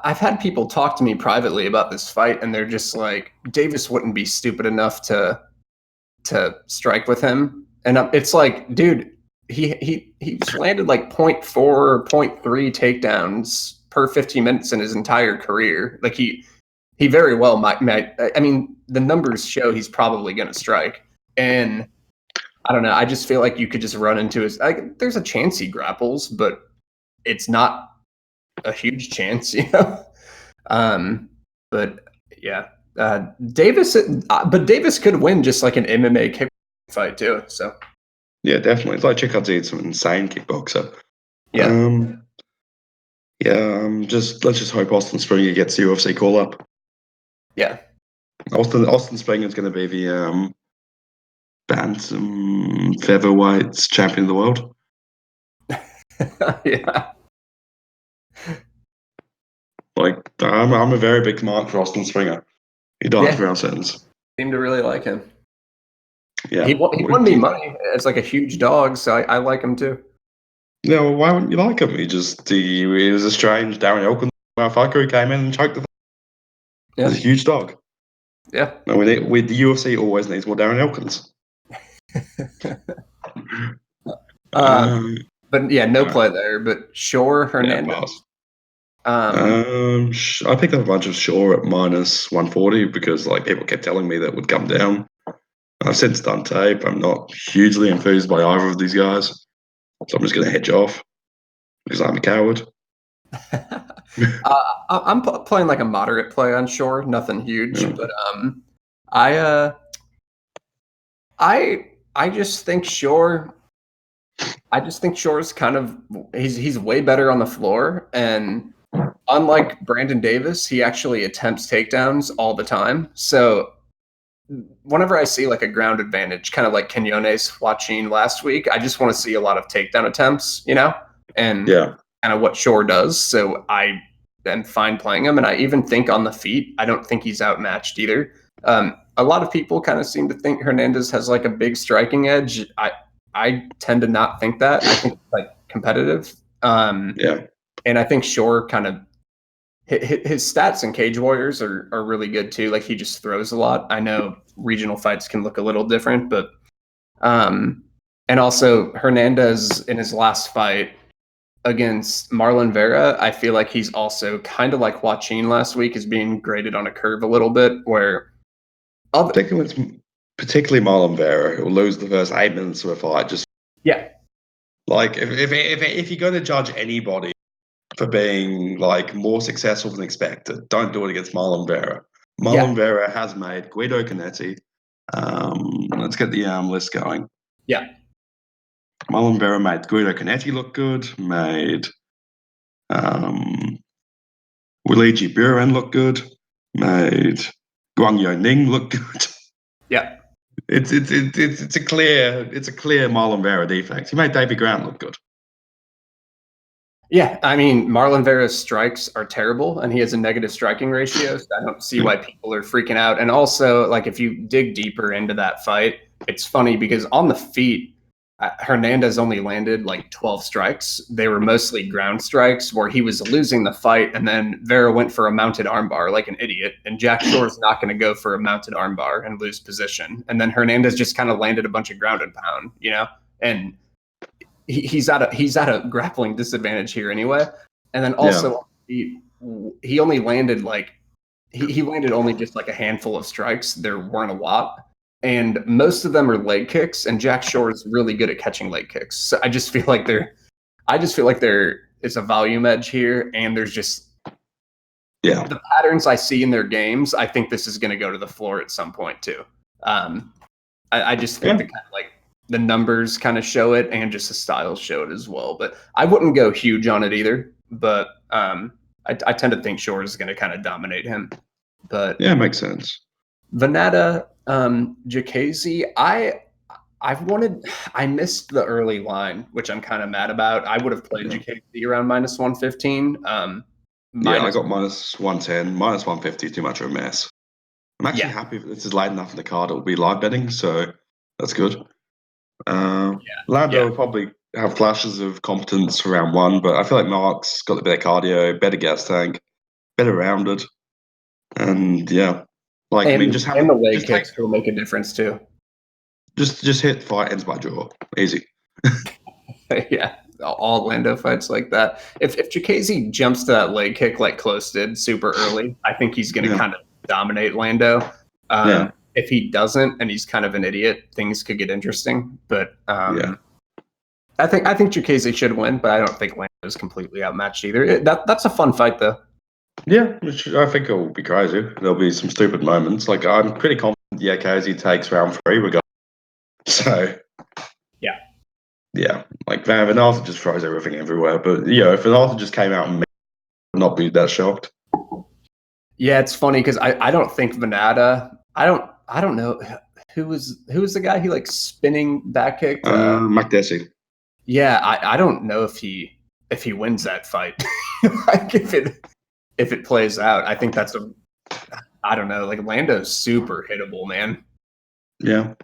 I've had people talk to me privately about this fight, and they're just like, Davis wouldn't be stupid enough to strike with him. And it's like, dude, he's landed like 0.4 or 0.3 takedowns per 15 minutes in his entire career. Like he very well might. I mean, the numbers show he's probably going to strike, and I don't know. I just feel like you could just run into his. There's a chance he grapples, but it's not a huge chance, you know. But yeah, Davis. But Davis could win just like an MMA kick fight too. So yeah, definitely. It's like Chikadze, some insane kickboxer. yeah, Let's just hope Austin Springer gets the UFC call up. yeah. Austin Springer is going to be the bantam featherweight champion of the world. Yeah. Like, I'm a very big mark for Austin Springer. He died for our sentence. Seem to really like him. Yeah, He won me money as like a huge dog, so I like him too. Yeah, well, why wouldn't you like him? He was a strange Darren Elkins motherfucker who came in and choked the. Yeah. He's a huge dog. Yeah. And the UFC always needs more Darren Elkins. But yeah, no play there. But Shore Hernandez. I picked up a bunch of Shaw at minus 140 because like people kept telling me that would come down. I've since done tape. I'm not hugely enthused by either of these guys, so I'm just going to hedge off because I'm a coward. I'm playing like a moderate play on Shore, nothing huge, but I just think Shore. I just think Shore's kind of he's way better on the floor, and unlike Brandon Davis, he actually attempts takedowns all the time. So whenever I see like a ground advantage, kind of like Cannonier watching last week, I just want to see a lot of takedown attempts, you know, and kind of what Shore does. So I am fine playing him, and I even think on the feet, I don't think he's outmatched either. A lot of people kind of seem to think Hernandez has like a big striking edge. I tend to not think that. I think it's like competitive. And I think Shore kind of his stats in Cage Warriors are really good too. Like he just throws a lot. I know regional fights can look a little different, but and also Hernandez in his last fight against Marlon Vera, I feel like he's also kind of like Joaquin last week is being graded on a curve a little bit where particularly Marlon Vera, who will lose the first 8 minutes of a fight. Just like if you're going to judge anybody for being like more successful than expected, don't do it against Marlon Vera. Marlon Vera has made Guido Canetti. Let's get the list going. Yeah. Marlon Vera made Guido Canetti look good, made Luigi Buren look good, made Guang Yo Ning look good. Yeah. It's a clear Marlon Vera defect. He made Davey Grant look good. Yeah, I mean, Marlon Vera's strikes are terrible, and he has a negative striking ratio. So I don't see why people are freaking out. And also, like, if you dig deeper into that fight, it's funny because on the feet, Hernandez only landed like 12 strikes. They were mostly ground strikes where he was losing the fight, and then Vera went for a mounted armbar like an idiot. And Jack Shore's not going to go for a mounted armbar and lose position. And then Hernandez just kind of landed a bunch of ground and pound, and he's at a grappling disadvantage here anyway. And then also he only landed he landed only just like a handful of strikes. There weren't a lot. And most of them are leg kicks, and Jack Shore is really good at catching leg kicks. So I just feel like there is a volume edge here, and there's just the patterns I see in their games. I think this is going to go to the floor at some point too. I just think the numbers kind of show it, and just the styles show it as well. But I wouldn't go huge on it either. But I tend to think Shore is going to kind of dominate him. But yeah, makes sense. Venata, Jacasey, I missed the early line, which I'm kind of mad about. I would have played Jacasey around -115. I got -110, -150, too much of a mess. I'm actually happy if this is late enough in the card. It will be live betting, so that's good. Lando will probably have flashes of competence for round one, but I feel like Mark's got the better cardio, better gas tank, better rounded, and just have the leg kicks will make a difference too. Just hit fight ends by draw, easy. Yeah, all Lando fights like that. If Jacasey jumps to that leg kick like Close did super early, I think he's going to kind of dominate Lando. If he doesn't, and he's kind of an idiot, things could get interesting. But I think Jacasey should win, but I don't think Lando is completely outmatched either. That's a fun fight though. Yeah, I think it will be crazy. There'll be some stupid moments. Like, I'm pretty confident Jacasey takes round 3 regardless. So like Venata just throws everything everywhere. But if Venata just came out and would not be that shocked. Yeah, it's funny because I don't think Venata. I don't know who was the guy he spinning back kicked. McDessie. Yeah, I don't know if he wins that fight. Like if it plays out, I think that's I don't know. Like Lando's super hittable, man. Yeah.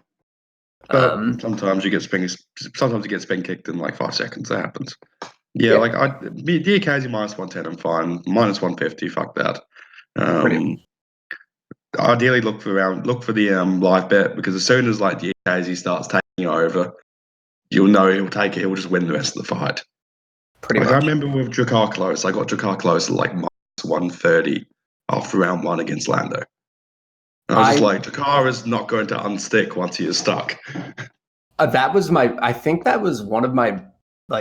But sometimes you get spin kicked in like 5 seconds. That happens. Yeah. Like Jacasey -110, I'm fine. -150, fuck that. Ideally, look for the live bet, because as soon as Jacasey starts taking over, you'll know he'll take it. He'll just win the rest of the fight. Pretty much. I remember with Drakkar Close, I got Drakkar Close at -130 after round 1 against Lando. And I was just like, Drakkar is not going to unstick once he is stuck. I think that was one of my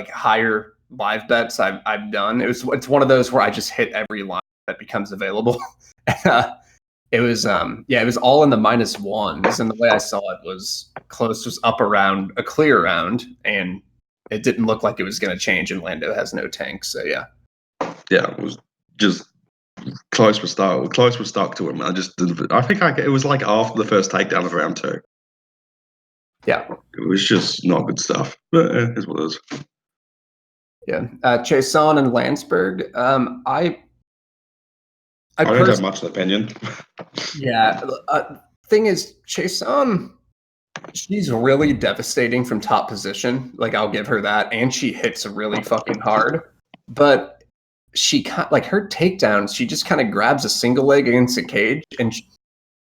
higher live bets I've done. It's one of those where I just hit every line that becomes available. It was all in the -1s, and the way I saw it was Close was up around a clear round, and it didn't look like it was going to change, and Lando has no tank, so yeah. Yeah, it was just Close was stuck to him. I think it was after the first takedown of round 2. Yeah. It was just not good stuff. But it is what it is. Yeah. Chason and Landsberg. I don't have much of an opinion. Yeah. Thing is, Chason, she's really devastating from top position. I'll give her that. And she hits really fucking hard. But she her takedowns, she just kind of grabs a single leg against a cage. And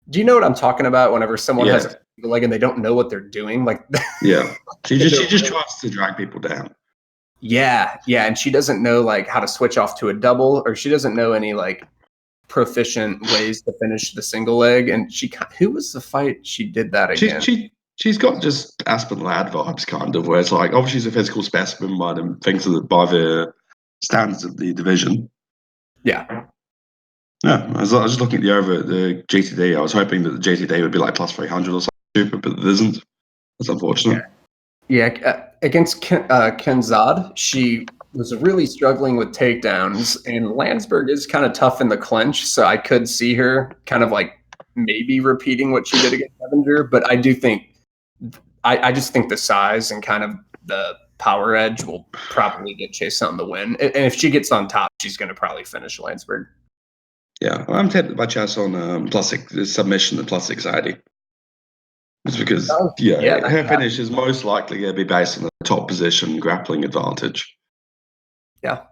do you know what I'm talking about? Whenever someone has a single leg and they don't know what they're doing, she just tries to drag people down. Yeah, and she doesn't know how to switch off to a double, or she doesn't know any proficient ways to finish the single leg. And who was the fight she did that again? She's got just Aspen Ladd vibes, kind of, where it's obviously she's a physical specimen by the standards of the division. Yeah. Yeah, I was just looking at the GTD. I was hoping that the GTD would be +300 or something stupid, but it isn't. That's unfortunate. Yeah. Against Kenzad, she was really struggling with takedowns, and Landsberg is kind of tough in the clinch, so I could see her kind of maybe repeating what she did against Evander, but I do think I just think the size and kind of the power edge will probably get Chase on the win. And if she gets on top, she's going to probably finish Landsberg. Yeah, I'm tempted by Chase on submission and plus anxiety. It's because her finish is most likely going to be based on the top position grappling advantage. Yeah,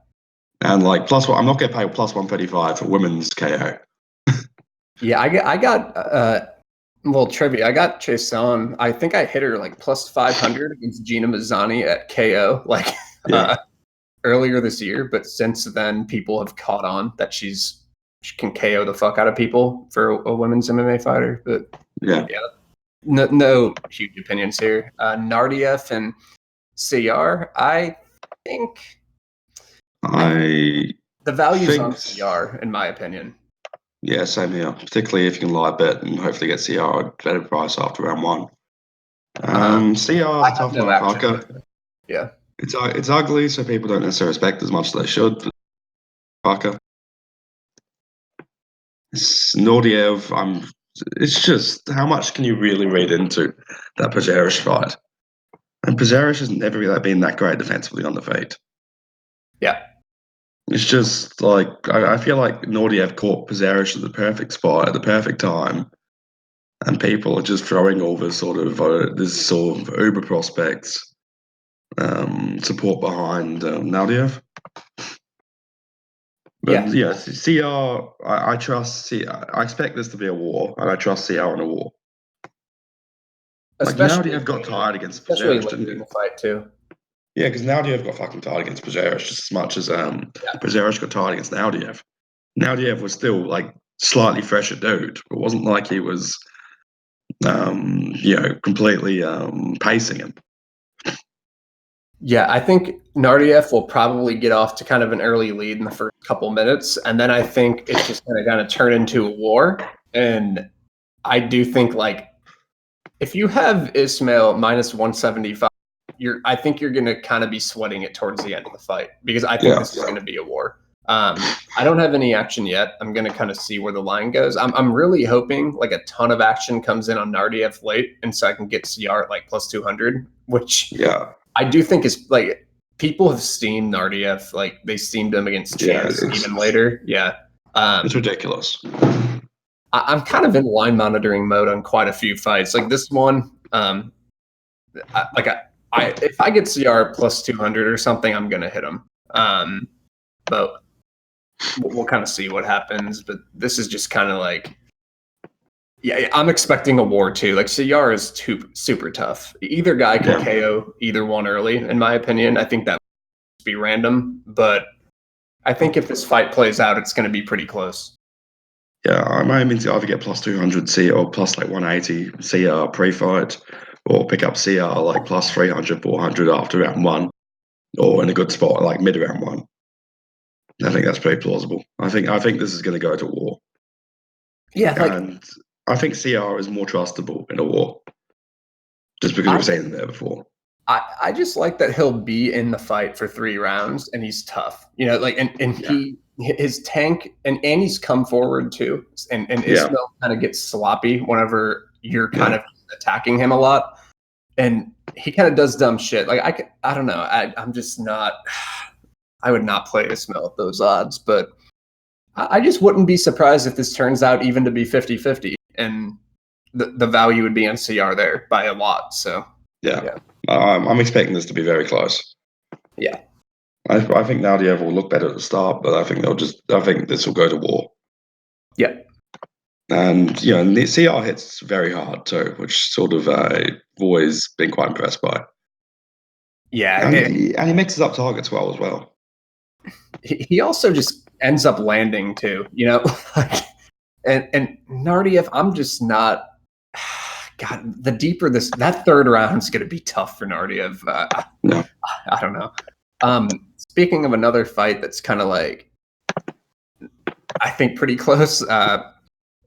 and like plus I'm not going to pay plus 135 for women's KO. Yeah, I got a little trivia. I got Chase on. I think I hit her like plus 500 against Gina Mazzani at KO earlier this year. But since then, people have caught on that she can KO the fuck out of people for a women's MMA fighter. But yeah. No huge opinions here. Nardiev and CR, I think the value's on CR, in my opinion. Yeah, same here. Particularly if you can lie a bet and hopefully get CR at a better price after round one. CR is a tough motherfucker. Yeah. It's ugly, so people don't necessarily respect as much as they should. Fucker. Nordiev, it's just how much can you really read into that Pajarish fight? And Pajarish has never really been that great defensively on the feet. Yeah. It's just like I feel like Nordiev caught Pajarish at the perfect spot at the perfect time, and people are just throwing all this sort of uber prospects support behind Nordiev. But CR, I trust CR. I expect this to be a war, and I trust CR in a war. Especially Nordiev got tired against Pajarish, didn't he? In the fight too. Yeah, because Nardiev got fucking tired against Pajarish just as much as Pajarish got tired against Nardiev. Nardiev was still like slightly fresher dude. It wasn't like he was, completely pacing him. Yeah, I think Nardiev will probably get off to kind of an early lead in the first couple minutes, and then I think it's just going to turn into a war. And I do think if you have Ismail minus 175. I think you're going to kind of be sweating it towards the end of the fight because I think this is going to be a war. I don't have any action yet. I'm going to kind of see where the line goes. I'm really hoping like a ton of action comes in on Nardiev late, and so I can get CR at like plus 200, which I do think is like people have steamed Nardiev. Like they steamed him against Chase even later. Yeah. It's ridiculous. I'm kind of in line monitoring mode on quite a few fights. Like this one, if I get CR plus 200 or something, I'm going to hit him. But we'll kind of see what happens. But this is just kind of like, I'm expecting a war too. Like CR is super tough. Either guy can KO either one early, in my opinion. I think that would be random. But I think if this fight plays out, it's going to be pretty close. Yeah, I'm aiming to either get plus 200 CR or plus like 180 CR pre-fight, or pick up CR like plus 300, 400 after round one, or in a good spot like mid round one. I think that's pretty plausible. I think this is going to go to war. Yeah, and I think CR is more trustable in a war, just because we've seen him there before. I just like that he'll be in the fight for 3 rounds and he's tough. His tank and he's come forward too, and Ismail kind of gets sloppy whenever you're kind of attacking him a lot, and he kind of does dumb shit. Like I don't know. I'm just not. I would not play Ismail at those odds, but I just wouldn't be surprised if this turns out even to be 50-50, and the value would be on CR there by a lot. So I'm expecting this to be very close. Yeah. I think Nardiev will look better at the start, but I think this will go to war. Yeah. And the CR hits very hard too, which sort of I've always been quite impressed by. Yeah. And he mixes up targets well as well. He also just ends up landing too, and Nardiev, I'm just not. God, the deeper that third round is going to be tough for Nardiev. I don't know. Speaking of another fight that's kind of like, I think pretty close,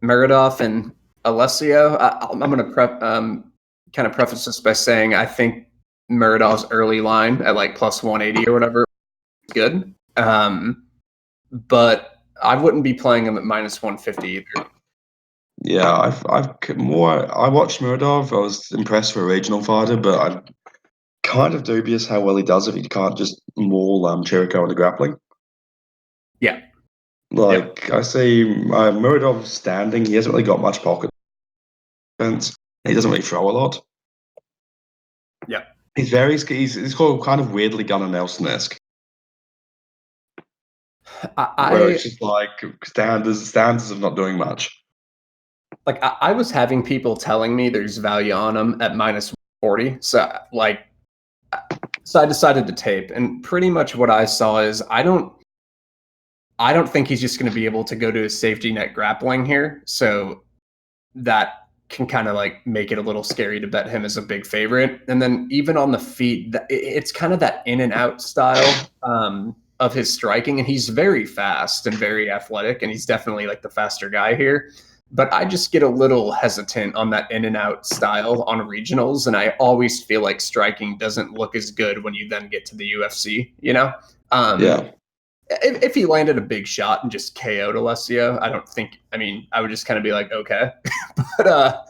Muradov and Alessio. I'm going to kind of preface this by saying I think Muradov's early line at like plus 180 or whatever is good, but I wouldn't be playing him at minus 150 either. Yeah, I watched Muradov. I was impressed for a regional fighter, but kind of dubious how well he does if he can't just maul Chirico into grappling. Yeah. Like, I see Muradov standing. He hasn't really got much pocket defense. He doesn't really throw a lot. Yeah. He's called kind of weirdly Gunnar Nelson-esque. Where it's just like standards of not doing much. Like, I was having people telling me there's value on him at minus 40. So I decided to tape. And pretty much what I saw is I don't think he's just going to be able to go to his safety net grappling here. So that can kind of like make it a little scary to bet him as a big favorite. And then even on the feet, it's kind of that in and out style of his striking. And he's very fast and very athletic. And he's definitely like the faster guy here. But I just get a little hesitant on that in and out style on regionals. And I always feel like striking doesn't look as good when you then get to the UFC, you know? Yeah. If he landed a big shot and just KO'd Alessio, I would just kind of be like, okay. But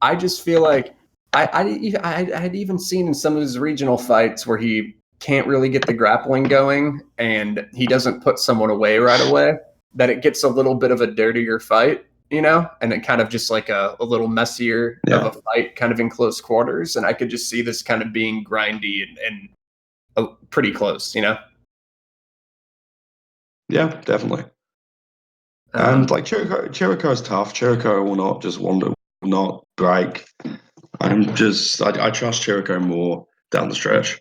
I just feel like I had even seen in some of his regional fights where he can't really get the grappling going and he doesn't put someone away right away, that it gets a little bit of a dirtier fight, you know, and it kind of just like a little messier of a fight kind of in close quarters. And I could just see this kind of being grindy and pretty close, you know? Yeah, definitely. And like Chirico is tough. Chirico will not break. I trust Chirico more down the stretch.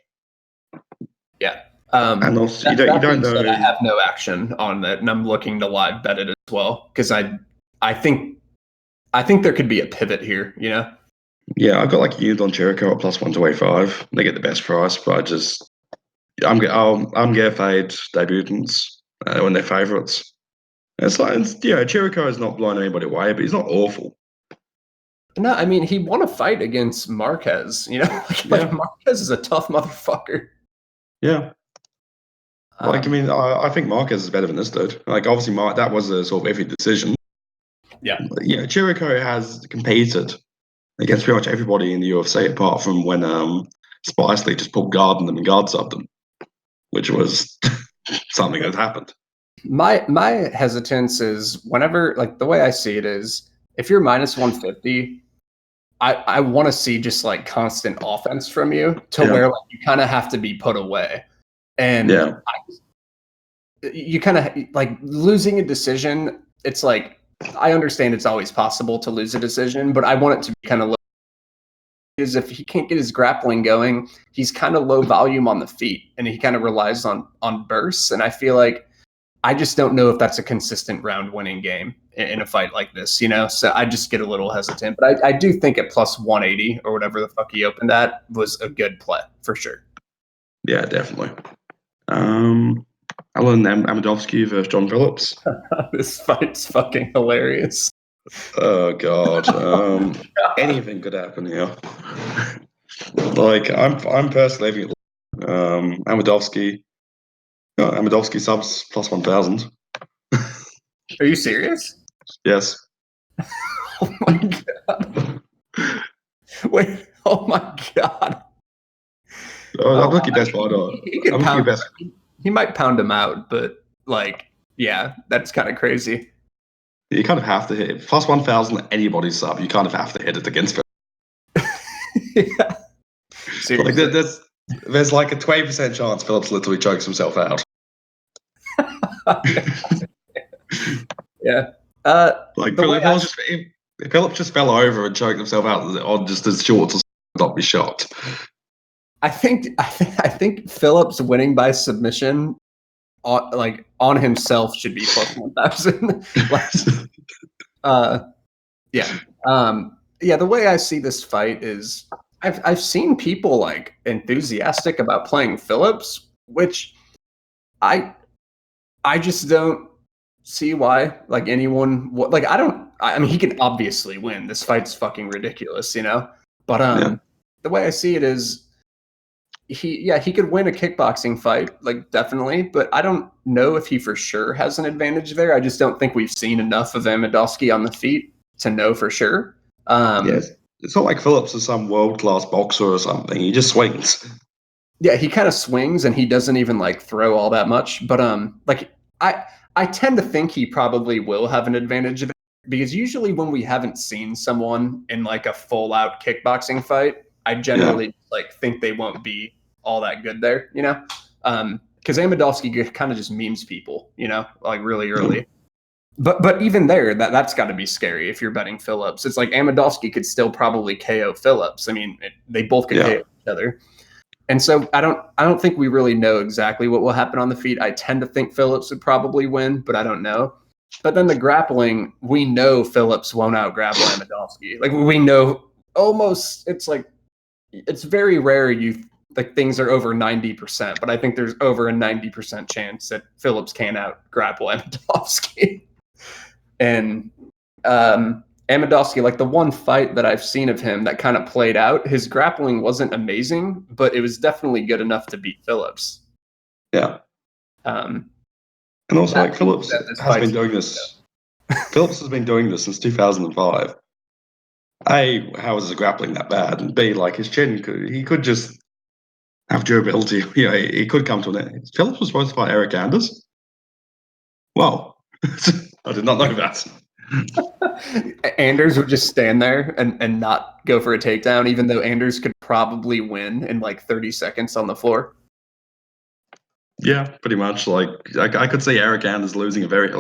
Yeah. And also, you don't know. I have no action on it, and I'm looking to live bet it as well because I think there could be a pivot here. You know. Yeah, I've got like unit on Chirico at plus 125. They get the best price, but I'm getting fade debutants when they're favourites. It's like Chirico is not blowing anybody away, but he's not awful. No, I mean he won a fight against Marquez. You know, Marquez is a tough motherfucker. Yeah. I think Marquez is better than this dude. Like, obviously, that was a sort of iffy decision. Yeah. Chirico has competed against pretty much everybody in the UFC apart from when Spice Lee just put guard on them and guard subbed them, which was something that happened. My hesitance is whenever, like, the way I see it is if you're minus 150, I want to see just like constant offense from you to where like you kind of have to be put away. And you kind of like losing a decision. It's like, I understand it's always possible to lose a decision, but I want it to be kind of low. Because if he can't get his grappling going, he's kind of low volume on the feet and he kind of relies on bursts. And I feel like I just don't know if that's a consistent round winning game in a fight like this, you know? So I just get a little hesitant, but I do think at plus 180 or whatever the fuck he opened at was a good play for sure. Yeah, definitely. Alan Amedovski versus John Phillips. This fight's fucking hilarious. Oh God. Anything could happen here. Like I'm personally leaving it. Amedovski subs plus 1,000. Are you serious? Yes. Oh my God. Wait, oh my God. I'm looking best fighter. He might pound him out, but like, yeah, that's kind of crazy. You kind of have to hit it. Plus 1,000 anybody's sub. You kind of have to hit it against it. Yeah. Seriously. Like there's like a 20% chance Phillips literally chokes himself out. Yeah. If Phillips just fell over and choked himself out on just his shorts, I'd not be shocked. I think Phillips winning by submission on himself should be plus 1,000. The way I see this fight is I've seen people like enthusiastic about playing Phillips, which I just don't see why like anyone like I mean he can obviously win. This fight's fucking ridiculous, you know? But the way I see it is he could win a kickboxing fight, like definitely, but I don't know if he for sure has an advantage there. I just don't think we've seen enough of Amedovski on the feet to know for sure. Yes. It's not like Phillips is some world-class boxer or something. He just swings. Yeah, he kind of swings and he doesn't even like throw all that much. But like I tend to think he probably will have an advantage of it because usually when we haven't seen someone in like a full out kickboxing fight, I generally like think they won't be all that good there, you know? Because Amidovsky kind of just memes people, you know, like really early. But even there, that's got to be scary if you're betting Phillips. It's like Amidovsky could still probably KO Phillips. I mean, they both could KO each other. And so I don't think we really know exactly what will happen on the feet. I tend to think Phillips would probably win, but I don't know. But then the grappling, we know Phillips won't out grapple Amidovsky. Like we know almost it's like it's very rare you like things are over 90%, but I think there's over a 90% chance that Phillips can out grapple Amidovsky. And Amidovsky, like the one fight that I've seen of him that kind of played out, his grappling wasn't amazing, but it was definitely good enough to beat Phillips. Yeah. And also, like Phillips has been doing this. Phillips has been doing this since 2005. A, how is his grappling that bad? And B, like his chin, he could just have durability. You know, he could come to an end. Phillips was supposed to fight Eric Anders. Wow. I did not know that. Anders would just stand there and not go for a takedown, even though Anders could probably win in like 30 seconds on the floor. Yeah, pretty much. Like I could see Eric Anders losing a very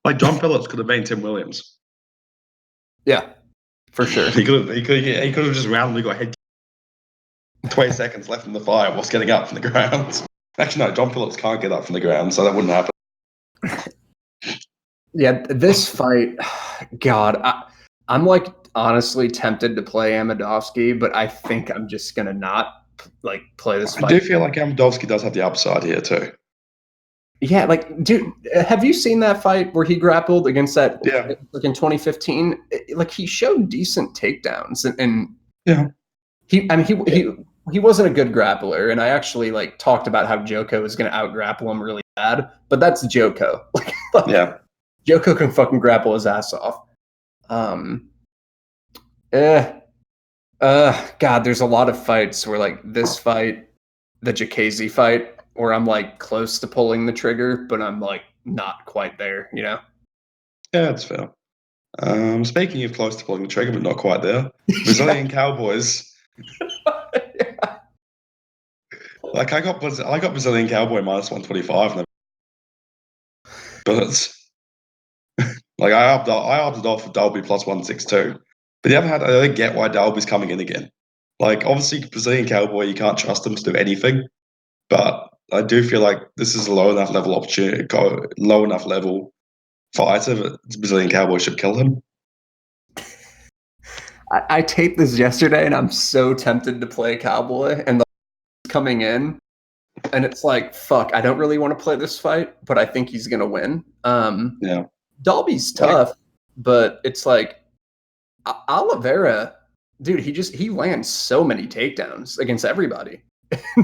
like John Phillips could have been Tim Williams. Yeah, for sure. He could have just randomly got head 20 seconds left in the fight whilst getting up from the ground. Actually, no, John Phillips can't get up from the ground, so that wouldn't happen. Yeah, this fight, God, I'm like honestly tempted to play Amidovsky, but I think I'm just gonna not like play this fight. I do feel like Amidovsky does have the upside here too. Yeah, like, dude, have you seen that fight where he grappled against that? Yeah, like in 2015. Like he showed decent takedowns, and yeah, he wasn't a good grappler, and I actually like talked about how Joko was going to out grapple him really bad, but that's Joko. like, yeah. Joko can fucking grapple his ass off. God, there's a lot of fights where like this fight, the Jacasey fight, where I'm like close to pulling the trigger, but I'm like not quite there, you know? Yeah, that's fair. Speaking of close to pulling the trigger but not quite there, Brazilian Cowboys. Yeah. Like I got Brazilian Cowboy minus 125, but like I opted off of Dalby plus 162. But the other hand, I don't get why Dalby's coming in again. Like obviously Brazilian Cowboy, you can't trust them to do anything, but I do feel like this is a low enough level opportunity, low enough level fighter that Brazilian Cowboy should kill him. I taped this yesterday, and I'm so tempted to play Cowboy, and the coming in, and it's like, fuck, I don't really want to play this fight, but I think he's gonna win. Yeah, Dalby's tough, but it's like Oliveira, dude. He lands so many takedowns against everybody.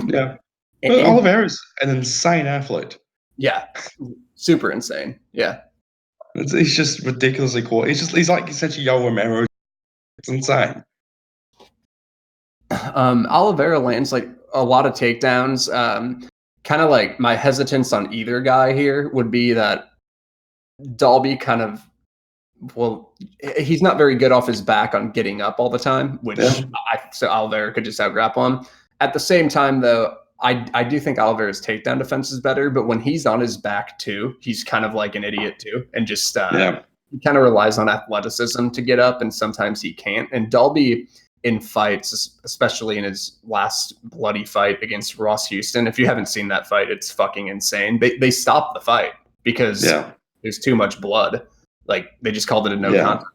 yeah. But Oliveira's an insane athlete. Yeah, super insane. Yeah, He's just ridiculously cool. He's like essentially Yo Romero. It's insane. Oliveira lands like a lot of takedowns. Kind of like my hesitance on either guy here would be that Dalby kind of, well, he's not very good off his back on getting up all the time, which so Oliveira could just out grapple him. At the same time, though, I do think Oliveira's takedown defense is better, but when he's on his back too, he's kind of like an idiot too, and just he kind of relies on athleticism to get up, and sometimes he can't. And Dalby in fights, especially in his last bloody fight against Ross Houston, if you haven't seen that fight, it's fucking insane. They stopped the fight because there's too much blood. Like they just called it a no contest.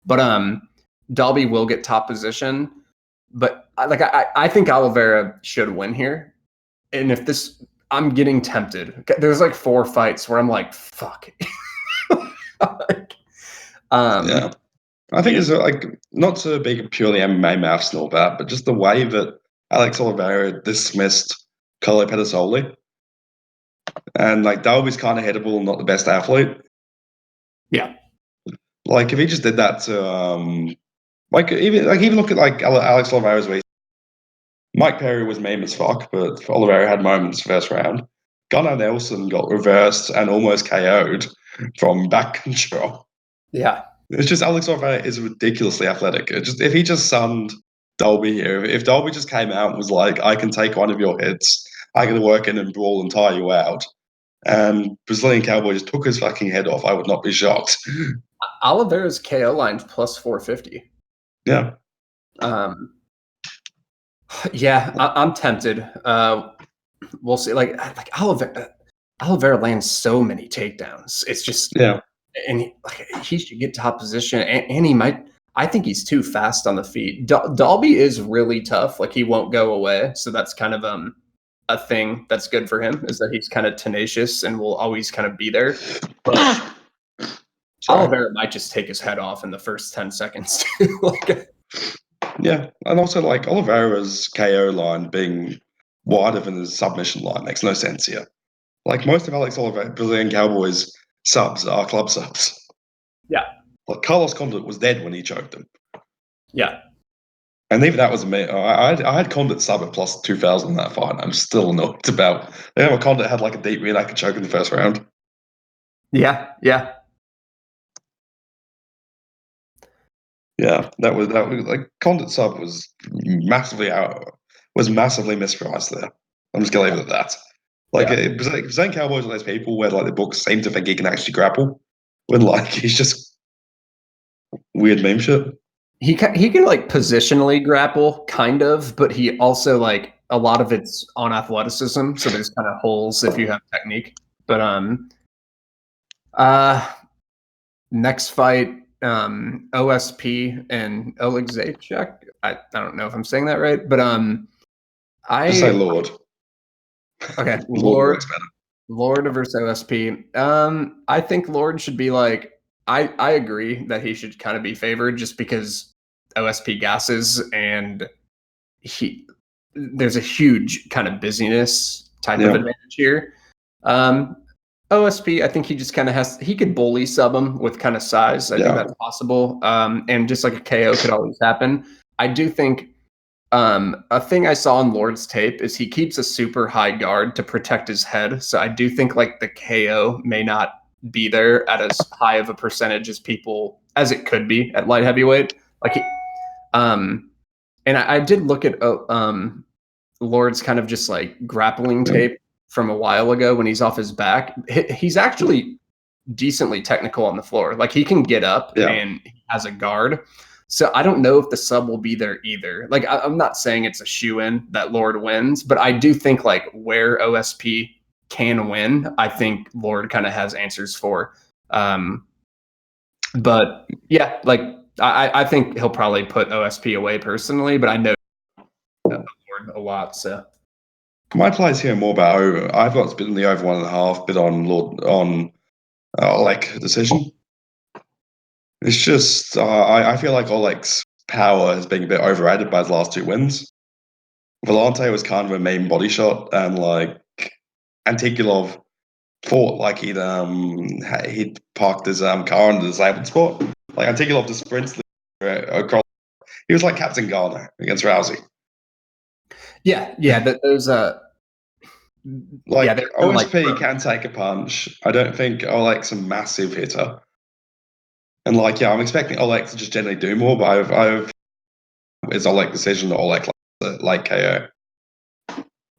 But Dalby will get top position. But I think Oliveira should win here. And if this, I'm getting tempted. There's like 4 fights where I'm like, fuck. Yeah. I think it's like not to be purely MMA maths and all that, but just the way that Alex Oliveira dismissed Carlo Pedersoli, and like Dalby's kind of hittable, not the best athlete. Yeah. Like if he just did that to even look at like Alex Oliveira's way. Mike Perry was meme as fuck, but Oliveira had moments first round. Gunnar Nelson got reversed and almost KO'd from back control. Yeah. It's just Alex Oliveira is ridiculously athletic. If he just sunned Dolby here, if Dolby just came out and was like, I can take one of your hits, I can work in and brawl and tire you out, and Brazilian Cowboy just took his fucking head off, I would not be shocked. Oliveira's KO line's plus 450. Yeah. Yeah, I'm tempted. We'll see. Like Oliveira lands so many takedowns. It's just and he should get top position, and he might. I think he's too fast on the feet. Dalby is really tough. Like he won't go away, so that's kind of a thing that's good for him is that he's kind of tenacious and will always kind of be there. But Oliveira might just take his head off in the first 10 seconds too. Yeah, and also like Oliveira's KO line being wider than his submission line makes no sense here. Like most of Alex Oliveira, Brazilian Cowboys subs are club subs. Yeah. Like Carlos Condit was dead when he choked him. Yeah. And even that was amazing. I had Condit sub at plus 2,000 in that fight. I'm still annoyed about. Condit had like a deep rear naked choke in the first round. Yeah. Yeah. Yeah, that was like Condit sub was massively mispriced there. I'm just gonna leave it at that. Like Brazilian Cowboys are those people where like the books seem to think he can actually grapple, when like he's just weird meme shit. He can like positionally grapple, kind of, but he also like a lot of it's on athleticism, so there's kind of holes if you have technique. But next fight, OSP and Olegzaychuk. I don't know if I'm saying that right, but Just say Lord. Okay, Lord versus OSP. I think Lord should be like. I agree that he should kind of be favored just because OSP gasses and there's a huge kind of busyness type of advantage here. OSP, I think he just kind of he could bully sub him with kind of size. I think that's possible. And just like a KO could always happen. I do think a thing I saw on Lord's tape is he keeps a super high guard to protect his head. So I do think like the KO may not be there at as high of a percentage as it could be at light heavyweight. Like, and I did look at Lord's kind of just like grappling tape from a while ago when he's off his back. He's actually decently technical on the floor. Like he can get up and he has a guard. So I don't know if the sub will be there either. Like I'm not saying it's a shoe-in that Lord wins, but I do think like where OSP can win, I think Lord kind of has answers for. But yeah, like I think he'll probably put OSP away personally, but I know Lord a lot. So my plays here more about over. I've got bid on the over 1.5, bid on Lord on Oleg decision. It's just I feel like Oleg's power has been a bit overrated by his last 2 wins. Volante was kind of a main body shot, and like Antikulov fought like he'd parked his car in the disabled spot. Like Antikulov just sprints across. He was like Captain Garner against Rousey. Yeah. Those OSP can take a punch. I don't think Oleg's a massive hitter. And like, I'm expecting Oleg to just generally do more, but it's Oleg decision that Oleg like KO.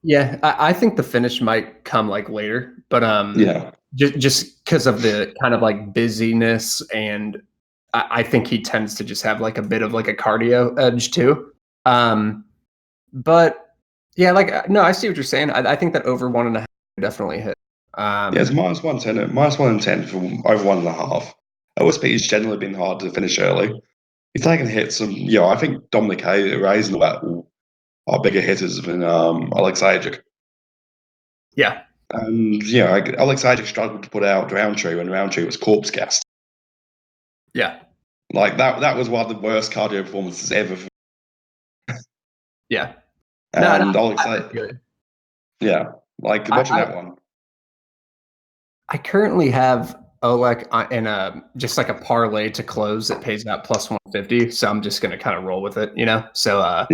Yeah, I think the finish might come like later, but just because of the kind of like busyness, and I think he tends to just have like a bit of like a cardio edge too. But yeah, like no, I see what you're saying. I think that over 1.5 definitely hit. It's minus 110, minus 110 for over 1.5. OSP has generally been hard to finish early. He's taken hits, and I think Dominic Reyes and that are bigger hitters than Alexejczyk. Yeah. And Alexejczyk struggled to put out Roundtree when Roundtree was corpse gassed. Yeah. Like that was one of the worst cardio performances ever. Yeah. And Alexejczyk. Yeah. Like watching that one. I currently have Oleg in just like a parlay to close that pays out plus 150. So I'm just gonna kind of roll with it, So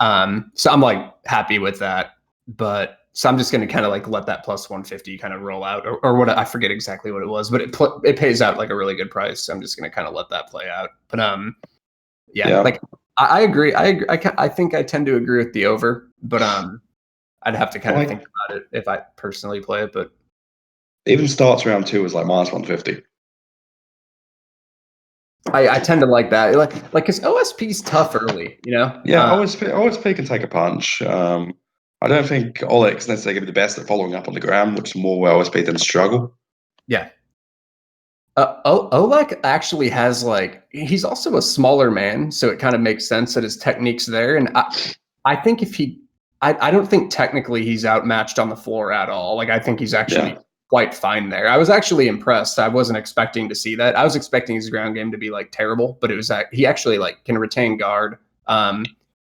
So I'm like happy with that. But so I'm just going to kind of like let that plus 150 kind of roll out, or what, I forget exactly what it was, but it pays out like a really good price. So I'm just going to kind of let that play out. But yeah. Like I agree. I think I tend to agree with the over, but I'd have to kind of think about it if I personally play it. But even starts round 2 is like minus 150. I tend to like that, like because OSP's tough early, you know. Yeah, OSP can take a punch. I don't think Oleg's necessarily going to be the best at following up on the ground, which is more where OSP tends to struggle. Yeah. Oleg actually has he's also a smaller man, so it kind of makes sense that his technique's there. And I think I don't think technically he's outmatched on the floor at all. Like I think he's actually quite fine there. I was actually impressed. I wasn't expecting to see that. I was expecting his ground game to be like terrible, but it was he actually like can retain guard.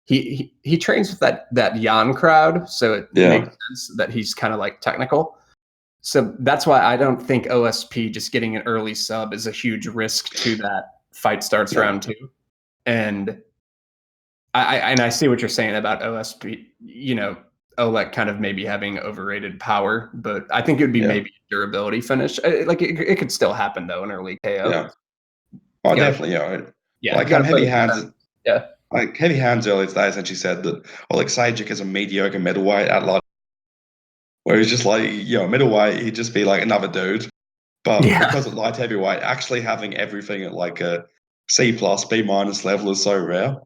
He trains with that Jan crowd, so it makes sense that he's kind of like technical. So that's why I don't think OSP just getting an early sub is a huge risk to that fight starts round 2. And I see what you're saying about OSP, you know, Oleg kind of maybe having overrated power, but I think it would be maybe a durability finish. Like it could still happen though, an early KO. Yeah. Well, definitely, like heavy hands. Yeah. Like heavy hands earlier today essentially said that Oleg Sajic is a mediocre middleweight at light. Where he's just like, middleweight, he'd just be like another dude. But because at light heavyweight, actually having everything at like a C+, B- level is so rare.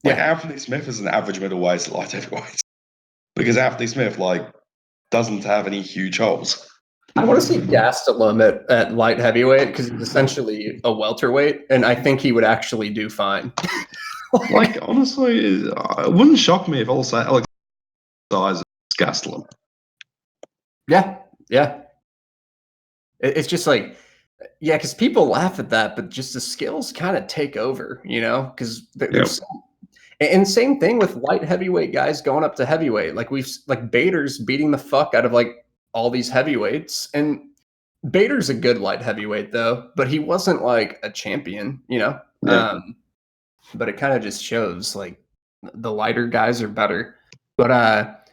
Like Anthony Smith is an average middleweight at light heavyweight. Because Anthony Smith, doesn't have any huge holes. I want to see Gastelum at light heavyweight because he's essentially a welterweight, and I think he would actually do fine. Honestly, it wouldn't shock me if Alex size Gastelum. Yeah. It's just like, because people laugh at that, but just the skills kind of take over, you know, because there's and same thing with light heavyweight guys going up to heavyweight. Like Bader's beating the fuck out of like all these heavyweights, and Bader's a good light heavyweight though, but he wasn't like a champion, you know. But it kind of just shows like the lighter guys are better. But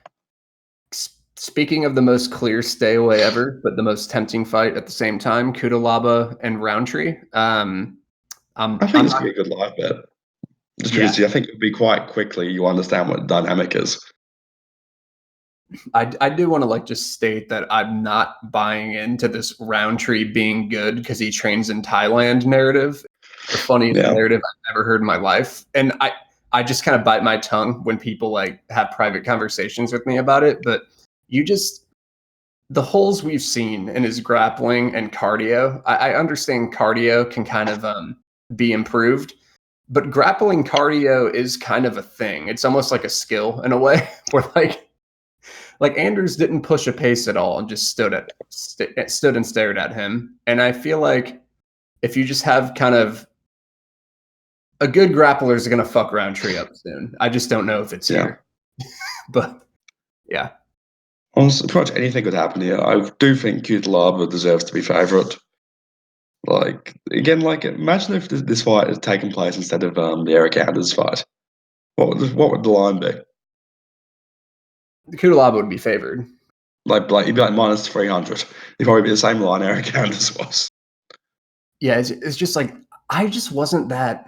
speaking of the most clear stay away ever, but the most tempting fight at the same time, Kudalaba and Roundtree. I think it's going to be a good live bet. Just because I think it would be quite quickly you understand what the dynamic is. I do want to just state that I'm not buying into this Roundtree being good because he trains in Thailand narrative. The funniest narrative I've ever heard in my life. And I just kind of bite my tongue when people have private conversations with me about it. But the holes we've seen in his grappling and cardio, I understand cardio can kind of be improved, but grappling cardio is kind of a thing. It's almost like a skill in a way where Anders didn't push a pace at all and just stood and stared at him. And I feel like if you just have kind of a good grappler is going to fuck Roundtree up soon. I just don't know if it's here. But yeah. Honestly, pretty much anything could happen here. I do think Kudalaba deserves to be favourite. Imagine if this fight had taken place instead of the Eric Anders fight. What would the line be? Kudalaba would be favored. He'd be like minus 300. He'd probably be the same line Eric Anders was. Yeah, it's just like I just wasn't that.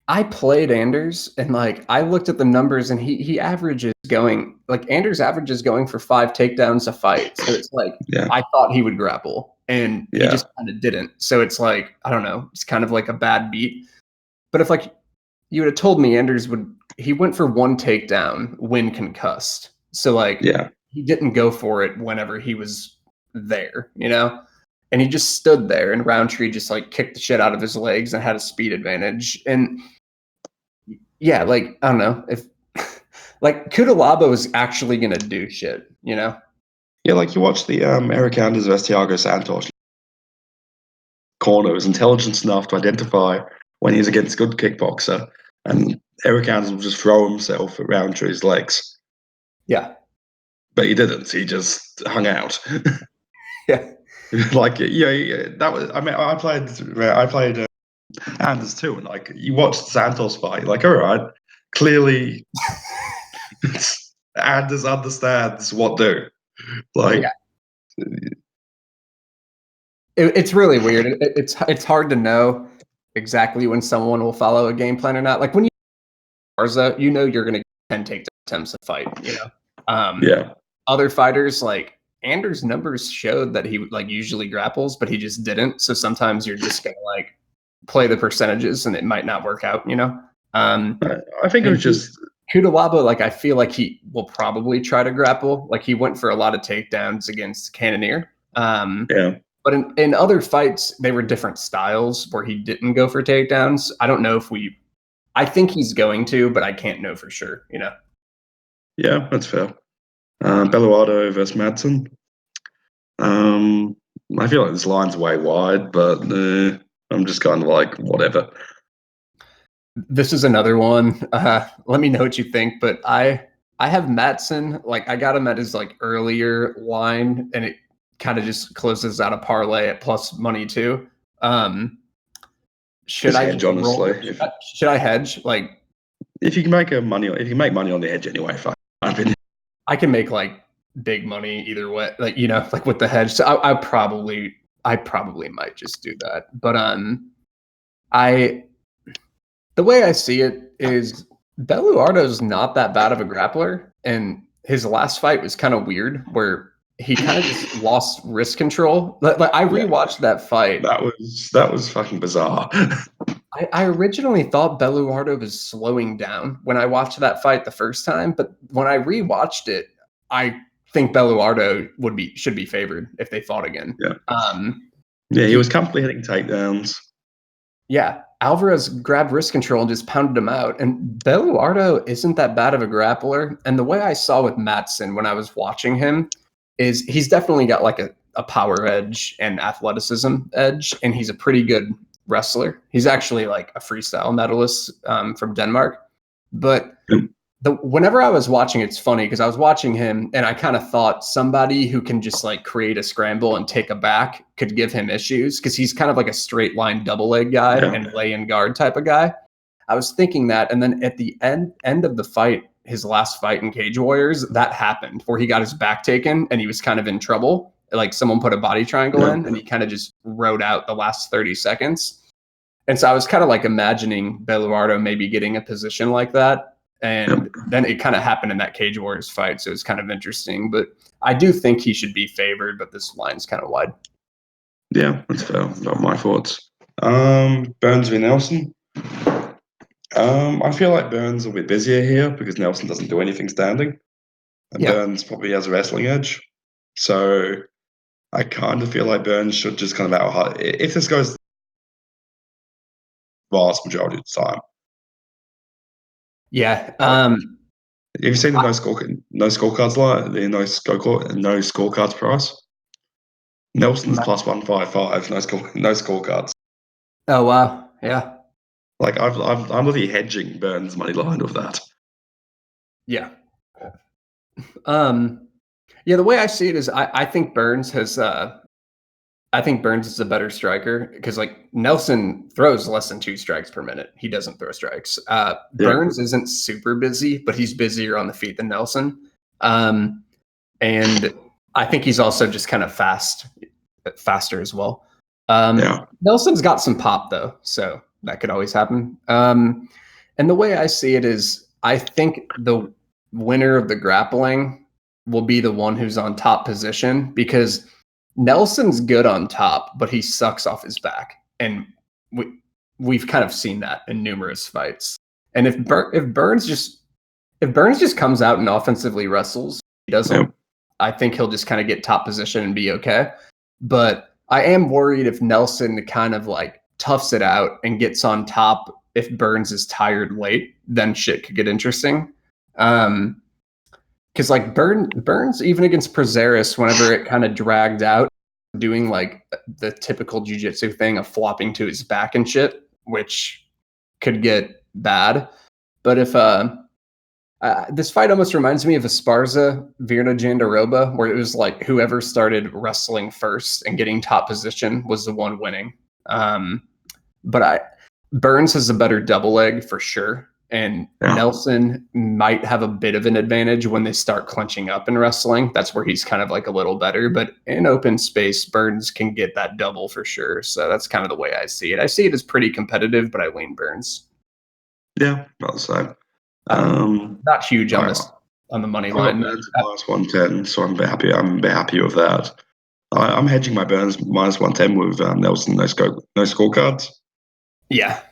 I played Anders and I looked at the numbers and he averages going Anders averages going for 5 takedowns a fight. So it's I thought he would grapple and he just kind of didn't. So it's I don't know, it's kind of like a bad beat. But if you would have told me Anders he went for 1 takedown when concussed. So he didn't go for it whenever he was there, you know? And he just stood there and Roundtree just kicked the shit out of his legs and had a speed advantage. And I don't know if Kudalaba was actually going to do shit, you know? Yeah, you watch the Eric Anders vs Thiago Santos corner was intelligent enough to identify when he's against a good kickboxer, and Eric Anders would just throw himself at Roundtree's legs. Yeah. But he didn't. He just hung out. Yeah. That was. I mean, I played Anders too. And like you watch the Santos fight, like all right, clearly Anders understands what do. Like, yeah. It's really weird. It's hard to know exactly when someone will follow a game plan or not. Like when you Garza, you know you're going to get 10 take attempts to fight. You know, yeah, other fighters like Anders' numbers showed that he like usually grapples, but he just didn't. So sometimes you're just going to like play the percentages, and it might not work out. You know, I think it was just Kudalaba. Like I feel like he will probably try to grapple. Like he went for a lot of takedowns against Cannonier. yeah. But in other fights, they were different styles where he didn't go for takedowns. I don't know if I think he's going to, but I can't know for sure, you know? Yeah, that's fair. Bellator versus Madsen. I feel like this line's way wide, but I'm just kind of like, whatever. This is another one. Let me know what you think, but I have Madsen, like I got him at his like earlier line, and it kind of just closes out a parlay at plus money too. Should Just I hedge, just honestly. roll? Should I hedge? Like, if you can make money on the hedge anyway, fine. I can make like big money either way, like you know, like with the hedge. So I probably might just do that. But I the way I see it is Beluardo's not that bad of a grappler, and his last fight was kind of weird, where he kind of just lost wrist control. Like I rewatched that fight. That was fucking bizarre. I originally thought Beluardo was slowing down when I watched that fight the first time, but when I rewatched it, I think Beluardo should be favored if they fought again. Yeah, he was comfortably hitting takedowns. Yeah, Alvarez grabbed wrist control and just pounded him out. And Beluardo isn't that bad of a grappler. And the way I saw with Madsen when I was watching him is he's definitely got like a power edge and athleticism edge, and he's a pretty good wrestler. He's actually like a freestyle medalist from Denmark. But whenever I was watching, it's funny because I was watching him and I kind of thought somebody who can just like create a scramble and take a back could give him issues because he's kind of like a straight line double leg guy and lay in guard type of guy. I was thinking that, and then at the end of the fight, his last fight in Cage Warriors, that happened where he got his back taken and he was kind of in trouble. Like someone put a body triangle in and he kind of just rode out the last 30 seconds. And so I was kind of like imagining Beluardo maybe getting a position like that. And then it kind of happened in that Cage Warriors fight. So it's kind of interesting. But I do think he should be favored, but this line's kind of wide. Yeah, that's fair. Not my thoughts. Burns v. Nelson. I feel like Burns will be busier here because Nelson doesn't do anything standing. And Burns probably has a wrestling edge. So I kind of feel like Burns should just kind of out. If this goes the vast majority of the time. Yeah. Have you seen the no scorecards line? The no scorecards price? Nelson's plus 155. No scorecards. Oh wow. Yeah. Like I'm literally hedging Burns money line with that. Yeah. Yeah, the way I see it is I think Burns has I think Burns is a better striker because like Nelson throws less than 2 strikes per minute. He doesn't throw strikes. Burns isn't super busy, but he's busier on the feet than Nelson. And I think he's also just kind of faster as well. Nelson's got some pop though, so that could always happen. And the way I see it is I think the winner of the grappling will be the one who's on top position because Nelson's good on top, but he sucks off his back. And we've kind of seen that in numerous fights. And if Burns just comes out and offensively wrestles, he doesn't. I think he'll just kind of get top position and be okay. But I am worried if Nelson kind of like toughs it out and gets on top, if Burns is tired late, then shit could get interesting. Because like Burns, even against Prazeres, whenever it kind of dragged out, doing like the typical jiu-jitsu thing of flopping to his back and shit, which could get bad. But if this fight almost reminds me of Esparza Virna Jandiroba, where it was like whoever started wrestling first and getting top position was the one winning. But Burns has a better double leg for sure. And Yeah. Nelson might have a bit of an advantage when they start clenching up in wrestling. That's where he's kind of like a little better. But in open space, Burns can get that double for sure. So that's kind of the way I see it. I see it as pretty competitive, but I lean Burns. Yeah, about the same. Not huge on I- this on the money I got line. Burns at -110, so I'm a bit happy. I'm a bit happy with that. I'm hedging my Burns -110 with Nelson no scorecards. Yeah.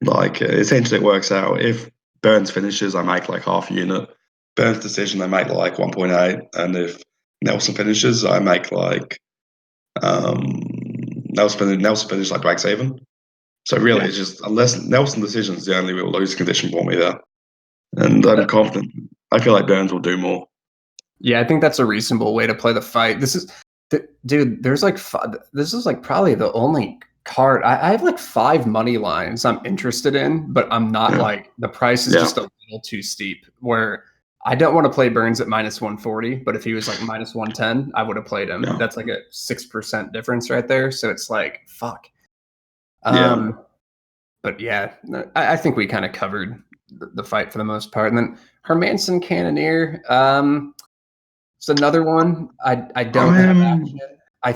Like essentially, it works out. If Burns finishes, I make like half a unit. Burns decision, I make like 1.8, and if Nelson finishes, I make like Nelson finishes like breaks even. So really, it's just unless Nelson decision is the only real lose condition for me there, and I'm confident. I feel like Burns will do more. Yeah, I think that's a reasonable way to play the fight. Dude, there's like this is like probably the only card I have like 5 money lines I'm interested in, but I'm not like the price is just a little too steep where I don't want to play Burns at -140, but if he was like -110, I would have played him. That's like a 6% difference right there. So it's like, fuck. But yeah, I think we kind of covered the fight for the most part. And then Hermansson Cannonier, it's another one. I don't have action. I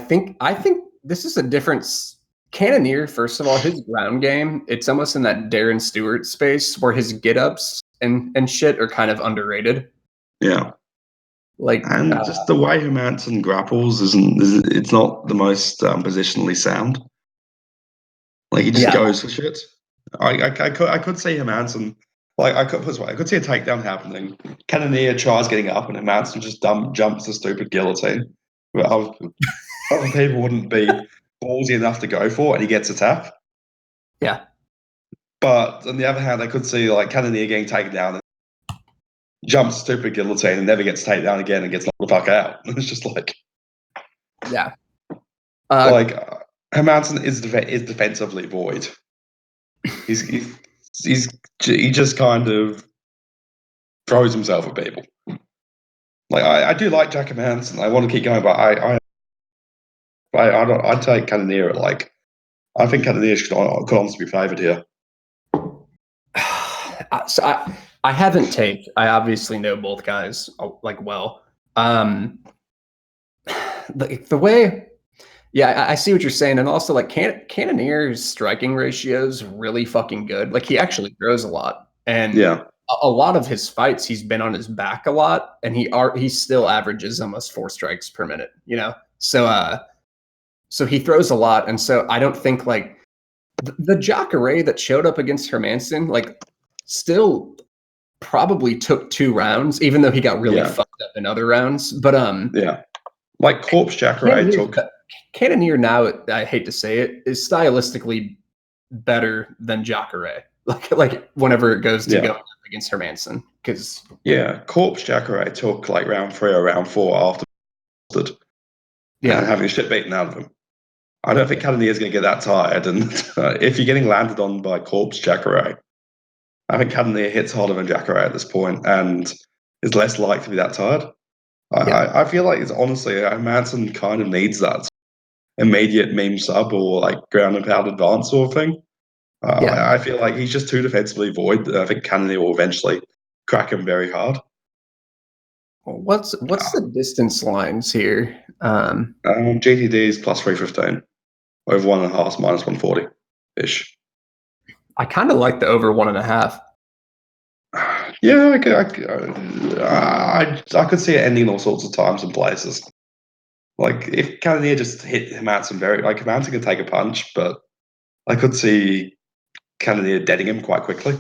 think this is a difference. Cannonier, first of all, his ground game, it's almost in that Darren Stewart space where his get-ups and shit are kind of underrated. Yeah. Like, and just the way Hermansson grapples it's not the most positionally sound. Like he just goes for shit. I could see Hermansson. Like I could see a takedown happening. Cannonier tries getting up, and Hermansson just jumps the stupid guillotine. Well, other people wouldn't be ballsy enough to go for it, and he gets a tap. Yeah. But on the other hand, I could see like Cannonier getting taken down, and jumps stupid guillotine, and never gets taken down again, and gets knocked the fuck out. It's just like, yeah. Hermansson is defensively void. He just kind of throws himself at people. Like I do like Jack Hermansson. I want to keep going, but I'd take Cannonier at like. I think Cannonier could honestly be favoured here. So I haven't taped. I obviously know both guys like well. The way, yeah, I see what you're saying, and also like Cannonier's striking ratio is really fucking good. Like he actually throws a lot, and a lot of his fights he's been on his back a lot, and he still averages almost 4 strikes per minute. You know, so he throws a lot, and so I don't think like the Jacare that showed up against Hermansson like still probably took 2 rounds, even though he got really fucked up in other rounds. But like Corpse Jacare took. Cannonier now, I hate to say it, is stylistically better than Jacare. Like whenever it goes to go up against Hermansson, because Corpse Jacare took like round 3 or round 4 after and having shit beaten out of him. I don't think Cannonier is going to get that tired, and if you're getting landed on by Corpse Jacare, I think Cannonier hits harder than Jacare at this point and is less likely to be that tired. I feel like it's honestly Hermansson kind of needs that immediate meme sub or like ground and pound advance sort of thing. I feel like he's just too defensively void. I think Cannonier will eventually crack him very hard. What's the distance lines here? GTD is +315 over 1.5 -140 ish. I kind of like the over 1.5. Yeah, I could see it ending all sorts of times and places. Like if Cannonier just hit Hermansson Hermansson can take a punch, but I could see Cannonier deading him quite quickly.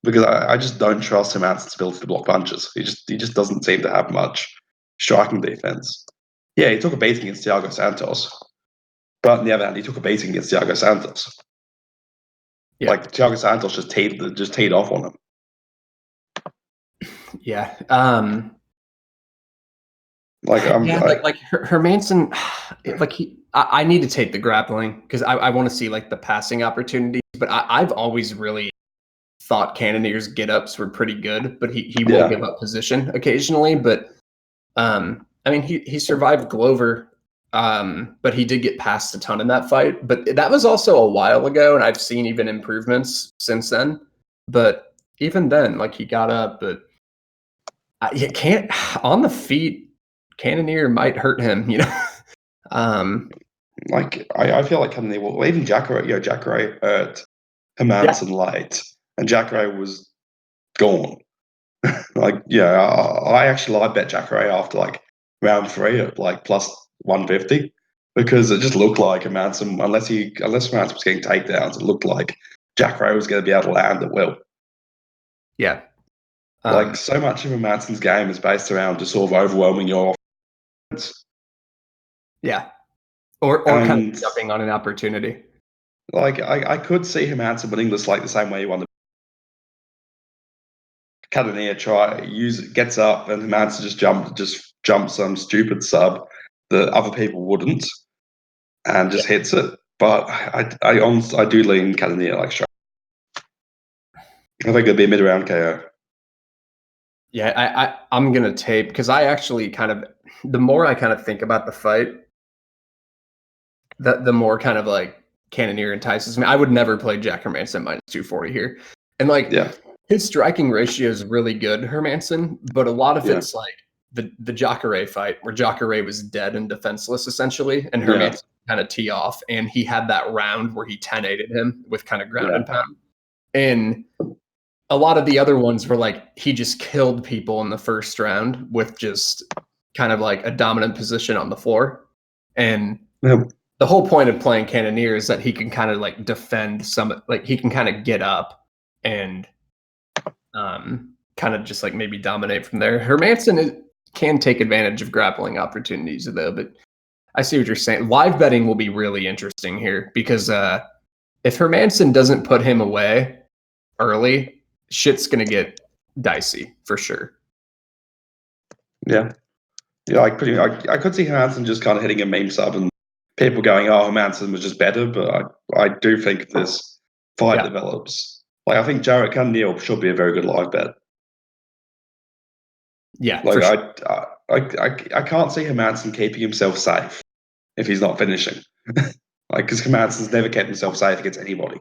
Because I just don't trust Hermansson's ability to block punches. He just doesn't seem to have much striking defense. Yeah, he took a beating against Thiago Santos, but on the other hand, he took a beating against Thiago Santos. Yeah. Like Thiago Santos just teed off on him. Yeah. Like Hermansson, like I need to take the grappling because I want to see like the passing opportunities. But I've always really thought Cannonier's get-ups were pretty good, but he will give up position occasionally. But I mean, he survived Glover But he did get past a ton in that fight. But that was also a while ago, and I've seen even improvements since then. But even then, like, he got up, but you can't on the feet. Cannonier might hurt him, you know. Like I feel like Cannonier, well, even Jacare hurt Hermansson late, and Jacare was gone. Like, yeah, I actually I bet Jacare after like round 3 at like plus 150 because it just looked like Hermansson, unless Hermansson was getting takedowns, it looked like Jacare was going to be able to land at will. Yeah. Like, so much of Hermansson's game is based around just sort of overwhelming your offense. Yeah. Or kind of jumping on an opportunity. Like, I could see Hermansson winning this like the same way he won the Cannonier gets up, and Hermansson just jumps some stupid sub that other people wouldn't, and just hits it. But I do lean Cannonier like straight. I think it'll be a mid-round KO. Yeah, I'm gonna tape because I actually kind of, the more I kind of think about the fight, the more kind of like Cannonier entices me. I would never play Jack Hermansson minus 240 here, and like his striking ratio is really good, Hermansson, but a lot of it's like the Jacare fight where Jacare was dead and defenseless essentially, and Hermansson kind of tee off, and he had that round where he 10-8'd him with kind of ground and pound, and a lot of the other ones were like he just killed people in the first round with just kind of like a dominant position on the floor. And the whole point of playing Cannonier is that he can kind of like defend some, like he can kind of get up and kind of just like maybe dominate from there. Hermansson can take advantage of grappling opportunities though, but I see what you're saying. Live betting will be really interesting here because if Hermansson doesn't put him away early, shit's gonna get dicey for sure. Yeah, I could see Hermansson just kind of hitting a meme sub and people going, "Oh, Hermansson was just better," but I do think this fight develops. Like, I think Jarrett Cannonier should be a very good live bet. Yeah, like sure. I can't see Hermansson keeping himself safe if he's not finishing. Like, because Hermansson's never kept himself safe against anybody.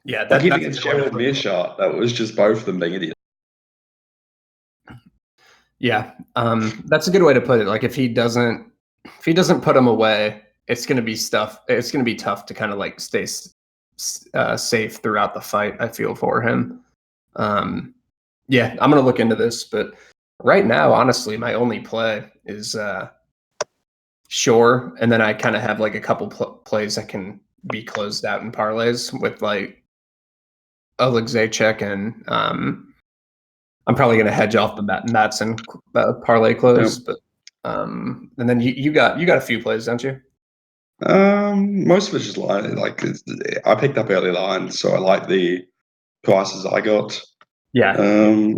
Yeah, like even against Gerald Mearshart, that was just both of them being idiots. Yeah, that's a good way to put it. Like, if he doesn't put him away, it's gonna be tough to kind of like stay safe throughout the fight. I feel for him. Yeah, I'm gonna look into this, but right now, honestly, my only play is Shore, and then I kind of have like a couple plays that can be closed out in parlays with like Oleg Zajac, and I'm probably going to hedge off the Matson parlay close, but and then you got a few plays, don't you? Most of it's just line. Like, I picked up early lines, so I like the prices I got. Yeah.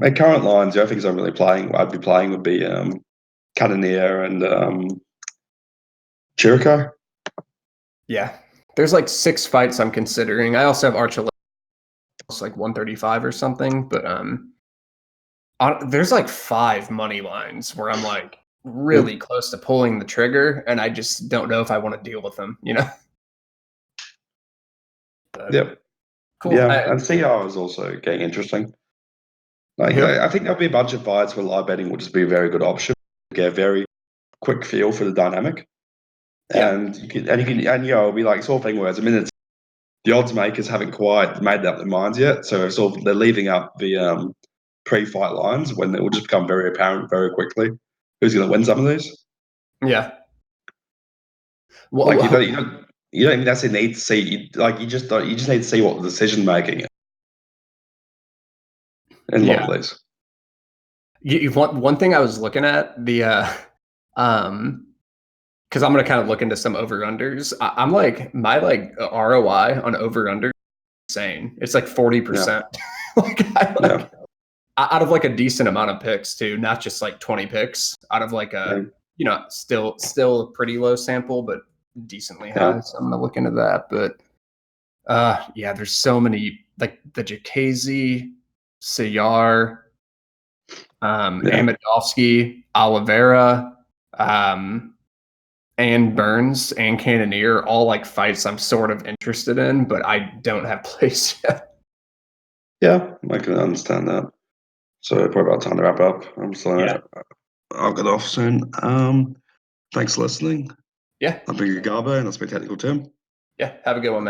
At current lines, the other things I'd be playing would be Cannonier and Chirico. Yeah, there's like 6 fights I'm considering. I also have Archuleta like 135 or something, but there's like 5 money lines where I'm like really close to pulling the trigger, and I just don't know if I want to deal with them, you know? Yep. Cool. Yeah, and CR is also getting interesting. Like, I think there'll be a bunch of fights where live betting will just be a very good option. Get a very quick feel for the dynamic, and it'll be like sort of thing where as a minute the odds makers haven't quite made up their minds yet, so they're leaving up the pre-fight lines when it will just become very apparent very quickly who's going to win some of these. Yeah. Well, like, you don't even necessarily need to see, like, you just need to see what the decision making is in a lot of these. One thing I was looking at, the because I'm gonna kind of look into some over-unders. I'm like, my like ROI on over-under insane. It's like 40%. Out of like a decent amount of picks too, not just like 20 picks out of like a still a pretty low sample, but decently high. So I'm gonna look into that. But there's so many, like the Jacase, Sayar, Amadovsky, Oliveira, and Burns and Cannonier, all like fights I'm sort of interested in, but I don't have plays yet. Yeah, I can understand that. So probably about time to wrap up. I'll get off soon. Thanks for listening. Yeah. I've been Gugabe, and that's been Technical Tim. Yeah, have a good one, man.